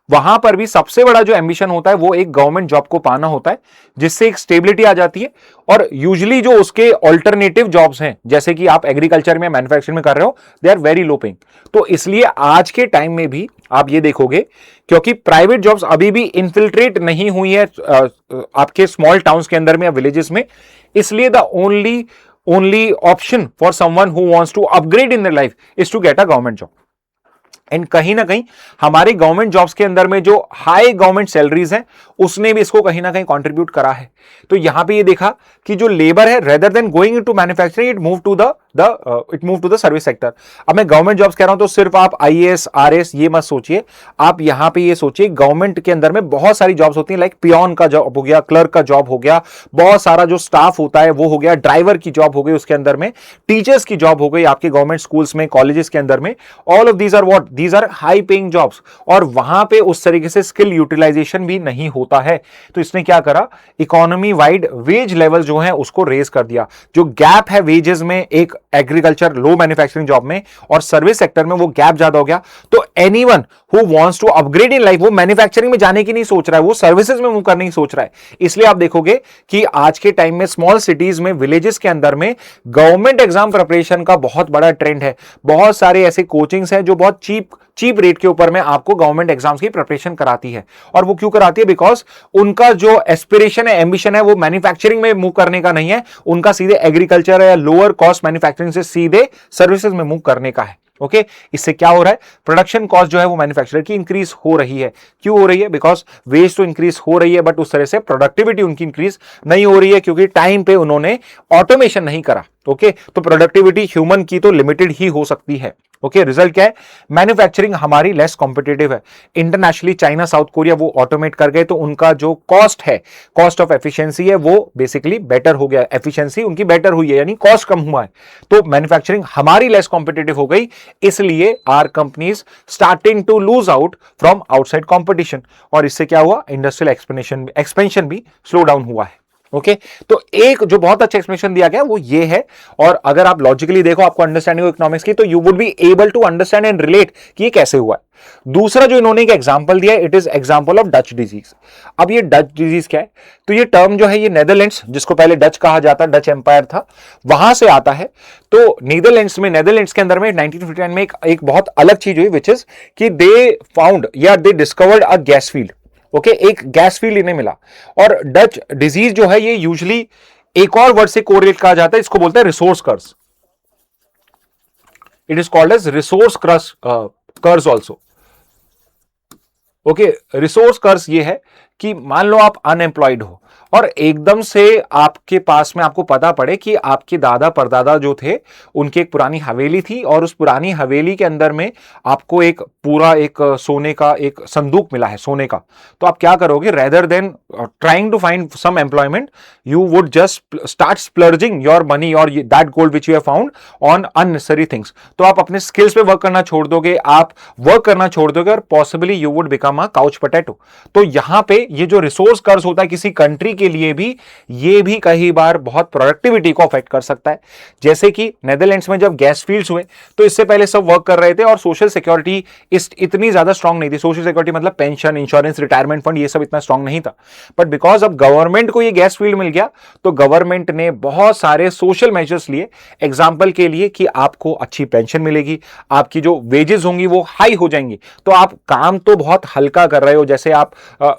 वहां पर भी सबसे बड़ा जो एम्बिशन होता है वो एक गवर्नमेंट जॉब को पाना होता है, जिससे एक स्टेबिलिटी आ जाती है। और यूजुअली जो उसके ऑल्टरनेटिव जॉब्स हैं जैसे कि आप एग्रीकल्चर में, मैन्युफैक्चरिंग में कर रहे हो, they are very low paying. तो इसलिए आज के टाइम में भी आप ये देखोगे, क्योंकि प्राइवेट जॉब्स अभी भी इन्फिल्ट्रेट नहीं हुई है आपके स्मॉल टाउन्स के अंदर में या विलेजेस में, इसलिए the only option for someone who wants to upgrade in their life is to get a government job. And कहीं ना कहीं हमारे गवर्नमेंट जॉब्स के अंदर में जो हाई गवर्नमेंट सैलरीज हैं उसने भी इसको कहीं ना कहीं कंट्रीब्यूट करा है। तो यहां पे ये देखा कि जो लेबर है, rather than going into manufacturing, it move to the service sector. अब मैं गवर्नमेंट जॉब्स कह रहा हूं तो सिर्फ आप आईएएस आरएस ये मत सोचिए, आप यहां पे ये सोचिए गवर्नमेंट के अंदर में बहुत सारी जॉब्स होती हैं, लाइक पियोन का जॉब हो गया, क्लर्क का जॉब हो गया, बहुत सारा जो स्टाफ होता है वो हो गया, ड्राइवर की जॉब हो गई उसके अंदर में, टीचर्स की जॉब हो गई आपके गवर्नमेंट स्कूल्स में, कॉलेजेस के अंदर में। All of these are what, these are high paying jobs, और वहां पे उस तरीके से स्किल यूटिलाइजेशन भी नहीं होता है। तो इसने क्या करा, इकोनॉमी वाइड वेज लेवल जो है उसको रेज कर दिया। जो गैप है वेजेस में एक एग्रीकल्चर लो मैन्युफैक्चरिंग जॉब में और सर्विस सेक्टर में, वो गैप ज्यादा हो गया। तो anyone who wants to upgrade in life, वो मैन्युफैक्चरिंग में जाने की नहीं सोच रहा है, वो सर्विसेज में मूव करने की सोच रहा है। इसलिए आप देखोगे कि आज के टाइम में स्मॉल सिटीज में, विलेजेस के अंदर में गवर्नमेंट एग्जाम प्रिपरेशन का बहुत बड़ा ट्रेंड है। बहुत सारे ऐसे कोचिंग्स हैं जो बहुत चीप रेट के ऊपर में आपको गवर्नमेंट एग्जाम्स की प्रिपरेशन कराती है। और वो क्यों कराती है, बिकॉज उनका जो एस्पिरेशन है, एम्बिशन है, वो मैन्युफैक्चरिंग में मूव करने का नहीं है, उनका सीधे एग्रीकल्चर या लोअर कॉस्ट मैन्युफैक्चरिंग से सीधे सर्विसेज में मूव करने का है। ओके इससे क्या हो रहा है, प्रोडक्शन कॉस्ट जो है वो मैन्युफैक्चरर की इंक्रीज हो रही है। क्यों हो रही है, बिकॉज वेज तो इंक्रीज हो रही है बट उस तरह से प्रोडक्टिविटी उनकी इंक्रीज नहीं हो रही है, क्योंकि टाइम पे उन्होंने ऑटोमेशन नहीं करा। ओके तो प्रोडक्टिविटी ह्यूमन की तो लिमिटेड ही हो सकती है। ओके, रिजल्ट क्या है? मैन्युफैक्चरिंग हमारी लेस कॉम्पिटिटिव है इंटरनेशनली। चाइना, साउथ कोरिया वो ऑटोमेट कर गए, तो उनका जो कॉस्ट है, कॉस्ट ऑफ एफिशिएंसी है, वो बेसिकली बेटर हो गया, एफिशिएंसी उनकी बेटर हुई है, यानी कॉस्ट कम हुआ है। तो मैन्युफैक्चरिंग हमारी लेस कॉम्पिटिटिव हो गई, इसलिए are companies starting to lose out from outside competition, और इससे क्या हुआ? इंडस्ट्रियल एक्सपेंशन भी स्लो डाउन हुआ है। ओके तो एक जो बहुत अच्छा एक्सप्लेनेशन दिया गया वो ये है, और अगर आप लॉजिकली देखो, आपको अंडरस्टैंडिंग ऑफ इकोनॉमिक्स की, तो you would be able to understand and relate कि ये कैसे हुआ है। दूसरा जो इन्होंने एक एग्जांपल दिया है, it is example of Dutch disease. अब ये डच डिजीज क्या है? तो ये टर्म जो है, ये नेदरलैंड्स, जिसको पहले डच कहा जाता, डच एम्पायर था, वहां से आता है। तो नेदरलैंड्स के अंदर में 1959 में एक बहुत अलग चीज हुई, विच इज कि दे फाउंड या दे discovered a gas field. Okay, एक गैस फील्ड इन्हें मिला। और डच डिजीज जो है, ये यूजुअली एक और वर्ड से कोरिलेट कहा जाता है, इसको बोलते हैं resource curse. It is called as resource curse also. Okay, resource curse ये है कि मान लो आप अनएम्प्लॉयड हो और एकदम से आपके पास में आपको पता पड़े कि आपके दादा परदादा जो थे, उनकी एक पुरानी हवेली थी, और उस पुरानी हवेली के अंदर में आपको एक पूरा एक सोने का एक संदूक मिला है, सोने का। तो आप क्या करोगे? Rather than trying to find some employment, you would just start splurging your money और that gold which you have found on unnecessary things. तो आप अपने स्किल्स पे वर्क करना छोड़ दोगे, आप वर्क करना छोड़ दोगे, और possibly you would become a couch potato. तो यहां पे ये जो रिसोर्स कर्ज होता है किसी कंट्री के लिए भी, ये भी कई बार बहुत प्रोडक्टिविटी को अफेक्ट कर सकता है। जैसे कि नेदरलैंड्स में जब गैस फील्ड्स हुए, तो इससे पहले सब वर्क कर रहे थे और सोशल सिक्योरिटी इतनी ज्यादा स्ट्रांग नहीं थी। सोशल सिक्योरिटी मतलब पेंशन, इंश्योरेंस, रिटायरमेंट फंड, ये सब इतना स्ट्रांग नहीं था। बट बिकॉज अब गवर्नमेंट को ये गैस फील्ड मिल गया, तो गवर्नमेंट ने बहुत सारे सोशल मेजर्स लिए। एग्जाम्पल के लिए कि आपको अच्छी पेंशन मिलेगी, आपकी जो वेजेस होंगी वो हाई हो जाएंगी, तो आप काम तो बहुत हल्का कर रहे हो। जैसे आप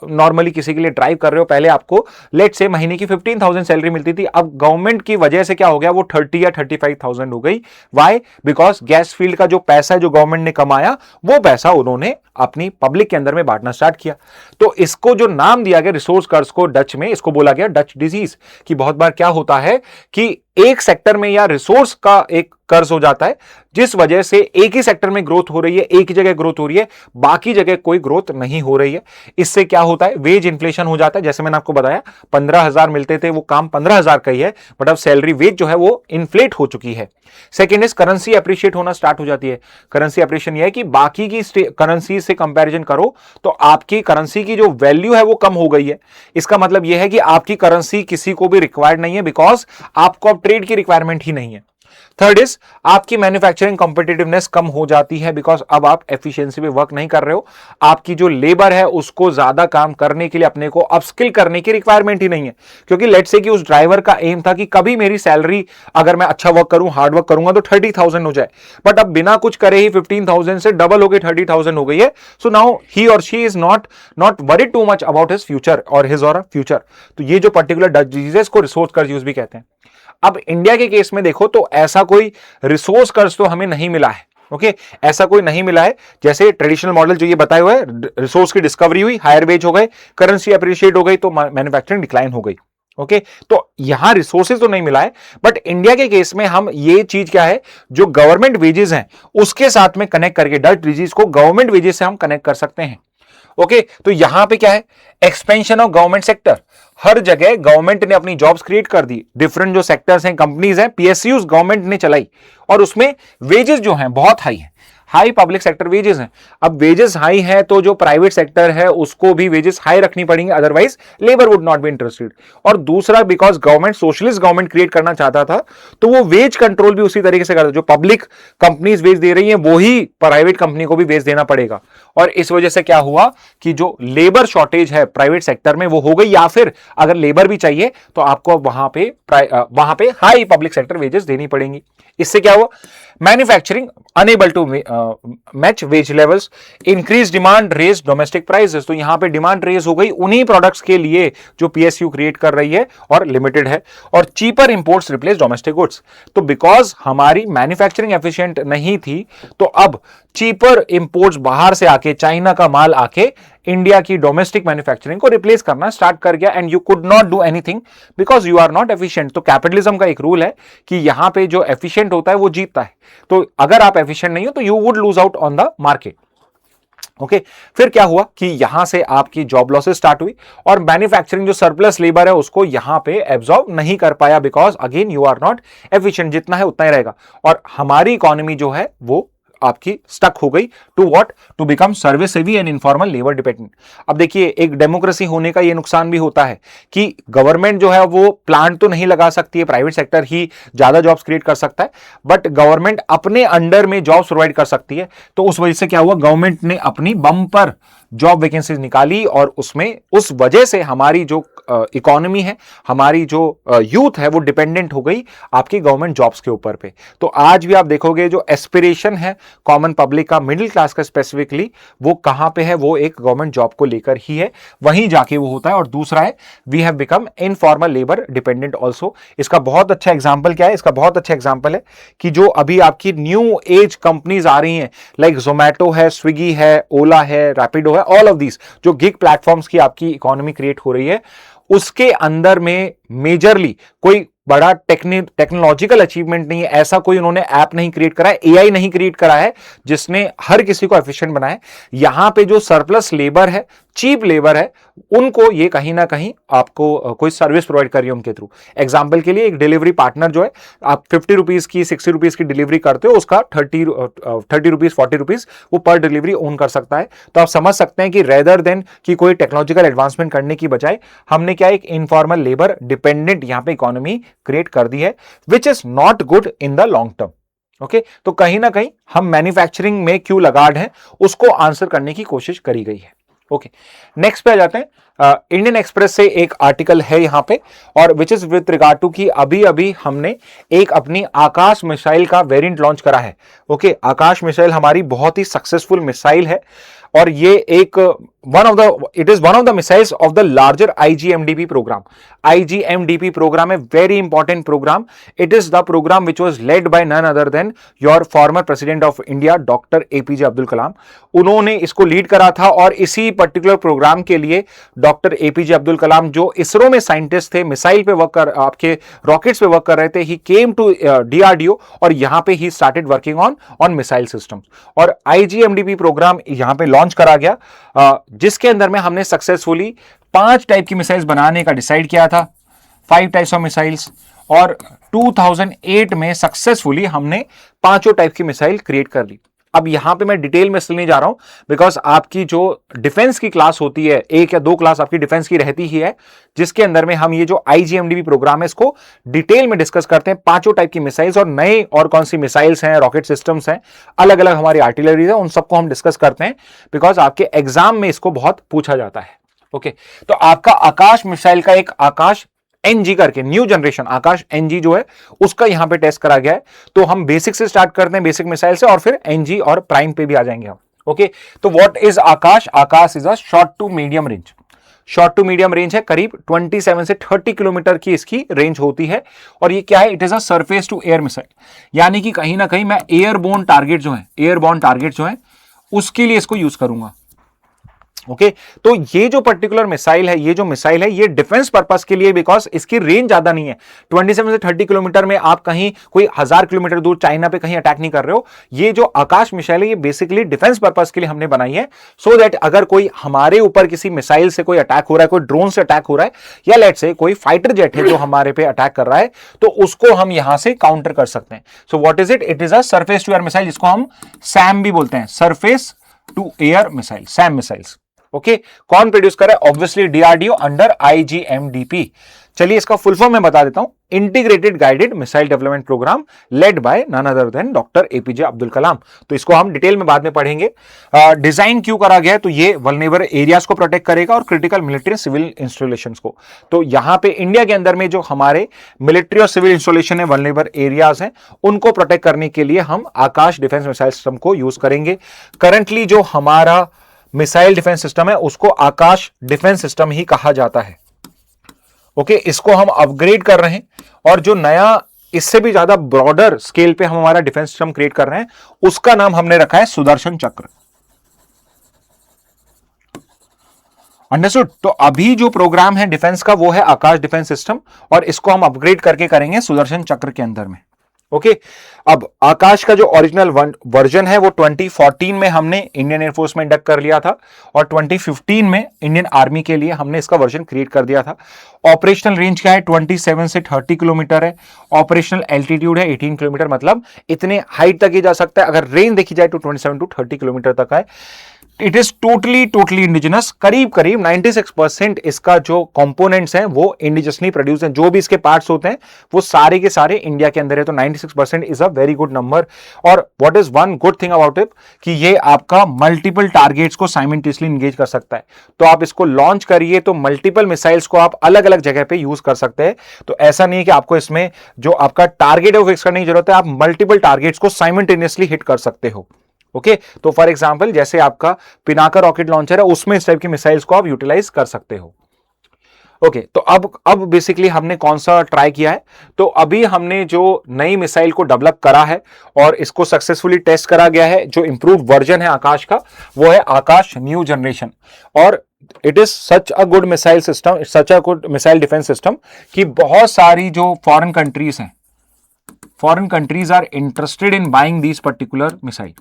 नॉर्मली किसी के लिए ड्राइव कर रहे हो, पहले आपको लेट से महीने की 15,000 सैलरी मिलती थी, अब गवर्नमेंट की वजह से क्या हो गया, वो 30 या 35,000 हो गई। वाई? बिकॉज गैस फील्ड का जो पैसा है जो गवर्नमेंट ने कमाया, वो पैसा उन्होंने अपनी पब्लिक के अंदर में बांटना स्टार्ट किया। तो इसको जो नाम दिया गया रिसोर्स कर्ज को, डच में इसको बोला गया डच डिजीज। कि बहुत बार क्या होता है कि एक सेक्टर में या रिसोर्स का एक कर्ज हो जाता है, जिस वजह से एक ही सेक्टर में ग्रोथ हो रही है, एक ही जगह ग्रोथ हो रही है, बाकी जगह कोई ग्रोथ नहीं हो रही है। इससे क्या होता है? वेज इन्फ्लेशन हो जाता है। जैसे मैंने आपको बताया 15,000 मिलते थे, वो काम 15,000 का ही है, बट अब सैलरी वेज जो है वो इन्फ्लेट हो चुकी है। सेकेंड इज करेंसी अप्रिशिएट होना स्टार्ट हो जाती है। करेंसी अप्रिशिएशन यह है कि बाकी की करेंसी से कंपैरिजन करो तो आपकी करेंसी की जो वैल्यू है वो कम हो गई है। इसका मतलब यह है कि आपकी करेंसी किसी को भी रिक्वायर्ड नहीं है, बिकॉज आपको अब ट्रेड की रिक्वायरमेंट ही नहीं है। थर्ड इज आपकी मैन्युफैक्चरिंग कॉम्पिटिटिवनेस कम हो जाती है, बिकॉज अब आप एफिशिएंसी पे वर्क नहीं कर रहे हो। आपकी जो लेबर है उसको ज्यादा काम करने के लिए अपने को अपस्किल करने की रिक्वायरमेंट ही नहीं है। क्योंकि लेट्स से कि उस ड्राइवर का एम था कि कभी मेरी सैलरी अगर मैं अच्छा वर्क करूं, हार्ड वर्क करूंगा तो 30,000 हो जाए, बट अब बिना कुछ करे ही 15,000 से डबल हो गई 30,000 हो गई है। सो नाउ ही और she is not worried too much about his future और हिज और फ्यूचर। तो ये जो पर्टिकुलर डच डिजीज को रिसोर्स कर्ज यूज भी कहते हैं। अब इंडिया के केस में देखो तो ऐसा कोई रिसोर्स कर्ज तो हमें नहीं मिला है। ओके, ऐसा कोई नहीं मिला है। जैसे ट्रेडिशनल मॉडल जो ये बताए हुए, रिसोर्स की डिस्कवरी हुई, हायर वेज हो गए, करेंसी अप्रिशिएट हो गई, तो मैन्युफैक्चरिंग डिक्लाइन हो गई। ओके, तो यहां रिसोर्सेज तो नहीं मिला है, बट इंडिया के केस में हम ये चीज क्या है, जो गवर्नमेंट वेजेस हैं उसके साथ में कनेक्ट करके डच डिजीज को गवर्नमेंट वेजेस से हम कनेक्ट कर सकते हैं। ओके, तो यहां पे क्या है, एक्सपेंशन ऑफ गवर्नमेंट सेक्टर। हर जगह गवर्नमेंट ने अपनी जॉब्स क्रिएट कर दी, डिफरेंट जो सेक्टर्स हैं, कंपनीज हैं, पीएसयूज गवर्नमेंट ने चलाई, और उसमें वेजेस जो हैं बहुत हाई है, हाई पब्लिक सेक्टर वेजेस हैं। अब वेजेस हाई है तो जो प्राइवेट सेक्टर है उसको भी वेजेस हाई रखनी पड़ेंगे, otherwise labour would not be interested. और दूसरा, because government socialist government create करना चाहता था, तो वो वेज कंट्रोल भी उसी तरीके से करता, जो पब्लिक कंपनीज वेज दे रही हैं वही प्राइवेट कंपनी को भी वेज देना पड़ेगा। और इस वजह से क्या हुआ कि जो लेबर शॉर्टेज है प्राइवेट सेक्टर में वो हो गई, या फिर अगर लेबर भी चाहिए तो आपको वहां पे हाई पब्लिक सेक्टर वेजेस देनी पड़ेंगी। इससे क्या हुआ, manufacturing unable to match wage levels, increase demand, raise domestic prices. तो यहां पे डिमांड रेज हो गई उन्हीं प्रोडक्ट्स के लिए जो पीएसयू क्रिएट कर रही है और लिमिटेड है, और cheaper imports replace domestic goods. तो बिकॉज हमारी मैन्युफैक्चरिंग एफिशिएंट नहीं थी, तो अब चीपर इंपोर्ट्स बाहर से आके, चाइना का माल आके इंडिया की डोमेस्टिक मैन्युफैक्चरिंग को रिप्लेस करना स्टार्ट कर गया, and you could not do anything because you are not efficient. तो कैपिटलिज्म का एक रूल है कि यहां पे जो एफिशिएंट होता है वो जीतता है। तो अगर आप एफिशिएंट नहीं हो तो you would lose out on the market. Okay फिर क्या हुआ कि यहां से आपकी जॉब लॉसेस स्टार्ट हुई और मैन्युफैक्चरिंग जो सरप्लस लेबर है उसको यहां पे एब्जॉर्ब नहीं कर पाया, because again you are not efficient, जितना है उतना ही रहेगा और हमारी इकोनॉमी जो है वो आपकी स्टक हो गई to what, to become service heavy and informal labour dependent. अब देखिए एक डेमोक्रेसी होने का ये नुकसान भी होता है कि गवर्नमेंट जो है वो प्लांट तो नहीं लगा सकती है, प्राइवेट सेक्टर ही ज्यादा जॉब्स क्रिएट कर सकता है, बट गवर्नमेंट अपने अंडर में जॉब्स प्रोवाइड कर सकती है। तो उस वजह से क्या हुआ, गवर्नमेंट ने अपनी बम्पर जॉब वैकेंसीज निकाली और उसमें उस वजह से हमारी जो इकोनॉमी है, हमारी जो यूथ है वो डिपेंडेंट हो गई आपकी गवर्नमेंट जॉब्स के ऊपर पे। तो आज भी आप देखोगे जो एस्पिरेशन है कॉमन पब्लिक का, मिडिल क्लास का स्पेसिफिकली, वो कहां पे है, वो एक गवर्नमेंट जॉब को लेकर ही है, वहीं जाके वो होता है। और दूसरा है we have become informal labour dependent also. इसका बहुत अच्छा एग्जाम्पल क्या है, इसका बहुत अच्छा एग्जाम्पल है कि जो अभी आपकी न्यू एज कंपनीज आ रही हैं, लाइक जोमैटो है, स्विगी है, ओला है, रैपिडो है, ऑल ऑफ दीज जो गिग प्लेटफॉर्म्स की आपकी इकोनॉमी क्रिएट हो रही है, उसके अंदर में मेजरली कोई बड़ा टेक्नोलॉजिकल अचीवमेंट नहीं है, ऐसा कोई उन्होंने ऐप नहीं क्रिएट करा है, एआई नहीं क्रिएट करा है जिसने हर किसी को एफिशिएंट बनाया है। यहां पे जो सरप्लस लेबर है, चीप लेबर है, उनको ये कहीं ना कहीं आपको कोई सर्विस प्रोवाइड कर रही है उनके थ्रू। एग्जांपल के लिए एक डिलीवरी पार्टनर जो है, आप 50 रुपीज की 60 रुपीज की डिलीवरी करते हो, उसका 30 रुपीज 40 रुपीज वो पर डिलीवरी ओन कर सकता है। तो आप समझ सकते हैं कि रेदर देन कि कोई टेक्नोलॉजिकल एडवांसमेंट करने की बजाय हमने क्या एक इनफॉर्मल लेबर डिपेंडेंट यहां पे इकोनॉमी क्रिएट कर दी है, which is not good in the long term. Okay तो कहीं ना कहीं हम मैन्युफैक्चरिंग में क्यों लगाड हैं उसको आंसर करने की कोशिश करी गई है। ओके नेक्स्ट पे आ जाते हैं। इंडियन एक्सप्रेस से एक आर्टिकल है यहां पे, और which is with regard to कि अभी अभी हमने एक अपनी आकाश मिसाइल का वेरिएंट लॉन्च करा है। ओके आकाश मिसाइल हमारी बहुत ही सक्सेसफुल मिसाइल है और ये एक it is one of the missiles of the larger IGMDP program. IGMDP program है very important program. It is the program which was led by none other than your former president of India, Dr. APJ Abdul कलाम। उन्होंने इसको lead करा था और इसी particular programme के लिए doctor APJ Abdul कलाम जो इसरो में साइंटिस्ट थे, मिसाइल पे वर्क कर, आपके रॉकेट्स पे वर्क कर रहे थे, ही केम टू DRDO और यहां पे he started working on missile systems. और IGMDP प्रोग्राम यहां पे लॉन्च करा गया, जिसके अंदर में हमने सक्सेसफुली 5 टाइप की मिसाइल्स बनाने का डिसाइड किया था, 5 टाइप्स ऑफ मिसाइल्स, और 2008 में सक्सेसफुली हमने 5 टाइप की मिसाइल क्रिएट कर ली। अब यहां पे मैं डिटेल में इसलिए नहीं जा रहा हूं बिकॉज आपकी जो डिफेंस की क्लास होती है, 1 या 2 क्लास आपकी डिफेंस की रहती ही है, जिसके अंदर में हम ये जो IGMDP प्रोग्राम है इसको डिटेल में डिस्कस करते हैं। 5 टाइप की मिसाइल्स और नए और कौन सी मिसाइल्स हैं, रॉकेट सिस्टम्स हैं, अलग अलग हमारी आर्टिलरीज है, उन सबको हम डिस्कस करते हैं बिकॉज आपके एग्जाम में इसको बहुत पूछा जाता है। ओके तो आपका आकाश मिसाइल का एक आकाश NG करके न्यू जनरेशन आकाश NG जो है उसका यहां पे टेस्ट करा गया है। तो हम बेसिक से स्टार्ट करते हैं, बेसिक मिसाइल से, और फिर NG और प्राइम पे भी आ जाएंगे हम। ओके तो what is Akash? Akash is a short to medium range, short to medium range है, करीब 27 से 30 किलोमीटर की इसकी रेंज होती है। और ये क्या है? It is a surface to air missile, यानी कि कहीं ना कहीं मैं एयरबोर्न टारगेट जो है उसके लिए इसको यूज करूंगा। ओके तो ये जो पर्टिकुलर मिसाइल है, ये जो मिसाइल है, ये डिफेंस पर्पस के लिए, बिकॉज इसकी रेंज ज्यादा नहीं है, 27 से 30 किलोमीटर में आप कहीं कोई 1000 किलोमीटर दूर चाइना पे कहीं अटैक नहीं कर रहे हो। ये जो आकाश मिसाइल है ये बेसिकली डिफेंस पर्पस के लिए हमने बनाई है, सो दैट अगर कोई हमारे ऊपर किसी मिसाइल से कोई अटैक हो रहा है, कोई ड्रोन से अटैक हो रहा है, या लेट से कोई फाइटर जेट है जो हमारे पे अटैक कर रहा है, तो उसको हम यहां से काउंटर कर सकते हैं। So what is it? It is a surface to air missile, जिसको हम सैम भी बोलते हैं, surface to air missile, SAM missiles. Okay कौन प्रोड्यूस कर रहा है? Obviously DRDO under IGMDP। चलिए इसका फुल फॉर्म मैं बता देता हूं, integrated guided missile development programme led by none other than doctor APJ Abdul Kalam. तो इसको हम डिटेल में बाद में पढ़ेंगे। डिजाइन क्यों करा गया है? तो ये वल्नरेबल एरियाज को प्रोटेक्ट करेगा और क्रिटिकल मिलिट्री सिविल इंस्टॉलेशंस को। तो यहां पे इंडिया के अंदर में जो हमारे मिलिट्री और सिविल इंस्टॉलेशन है, वल्नरेबल एरियाज हैं, उनको प्रोटेक्ट करने के लिए हम आकाश डिफेंस मिसाइल सिस्टम को यूज करेंगे। करंटली जो हमारा मिसाइल डिफेंस सिस्टम है उसको आकाश डिफेंस सिस्टम ही कहा जाता है। ओके इसको हम अपग्रेड कर रहे हैं, और जो नया इससे भी ज्यादा ब्रॉडर स्केल पे हम हमारा डिफेंस सिस्टम क्रिएट कर रहे हैं, उसका नाम हमने रखा है सुदर्शन चक्र। अंडरस्टूड? तो अभी जो प्रोग्राम है डिफेंस का वो है आकाश डिफेंस सिस्टम, और इसको हम अपग्रेड करके करेंगे सुदर्शन चक्र के अंदर में। ओके अब आकाश का जो ओरिजिनल वर्जन है वो 2014 में हमने इंडियन एयरफोर्स में इंडक्ट कर लिया था और 2015 में इंडियन आर्मी के लिए हमने इसका वर्जन क्रिएट कर दिया था। ऑपरेशनल रेंज क्या है, 27 से 30 किलोमीटर है। ऑपरेशनल एल्टीट्यूड है 18 किलोमीटर, मतलब इतने हाइट तक ही जा सकता है। अगर रेंज देखी जाए तो 27 टू 30 किलोमीटर तक है। इट इज टोटली इंडिजिनस, करीब 96% इसका जो कंपोनेंट्स हैं वो इंडिजिनसली प्रोड्यूस हैं। जो भी इसके पार्ट्स होते हैं वो सारे के सारे इंडिया के अंदर है, तो 96% is a very good number. और what is one good thing about it कि ये आपका मल्टीपल टारगेट्स को साइमल्टेनियसली इंगेज कर सकता है। तो आप इसको लॉन्च करिए तो मल्टीपल मिसाइल्स को आप अलग अलग जगह पे यूज कर सकते हैं। तो ऐसा नहीं है कि आपको इसमें जो आपका टारगेट है वो फिक्स करने की जरूरत है, आप मल्टीपल टारगेट्स को साइमल्टेनियसली हिट कर सकते हो। ओके तो फॉर एग्जांपल जैसे आपका पिनाका रॉकेट लॉन्चर है उसमें इस टाइप की मिसाइल्स को आप यूटिलाइज कर सकते हो। ओके तो अब बेसिकली हमने कौन सा ट्राई किया है, तो अभी हमने जो नई मिसाइल को डेवलप करा है और इसको सक्सेसफुली टेस्ट करा गया है, जो इंप्रूव वर्जन है आकाश का वो है आकाश न्यू जनरेशन। और it is such a good missile system, such a good missile defence system कि बहुत सारी जो फॉरेन कंट्रीज हैं, foreign countries are interested in buying this particular missile.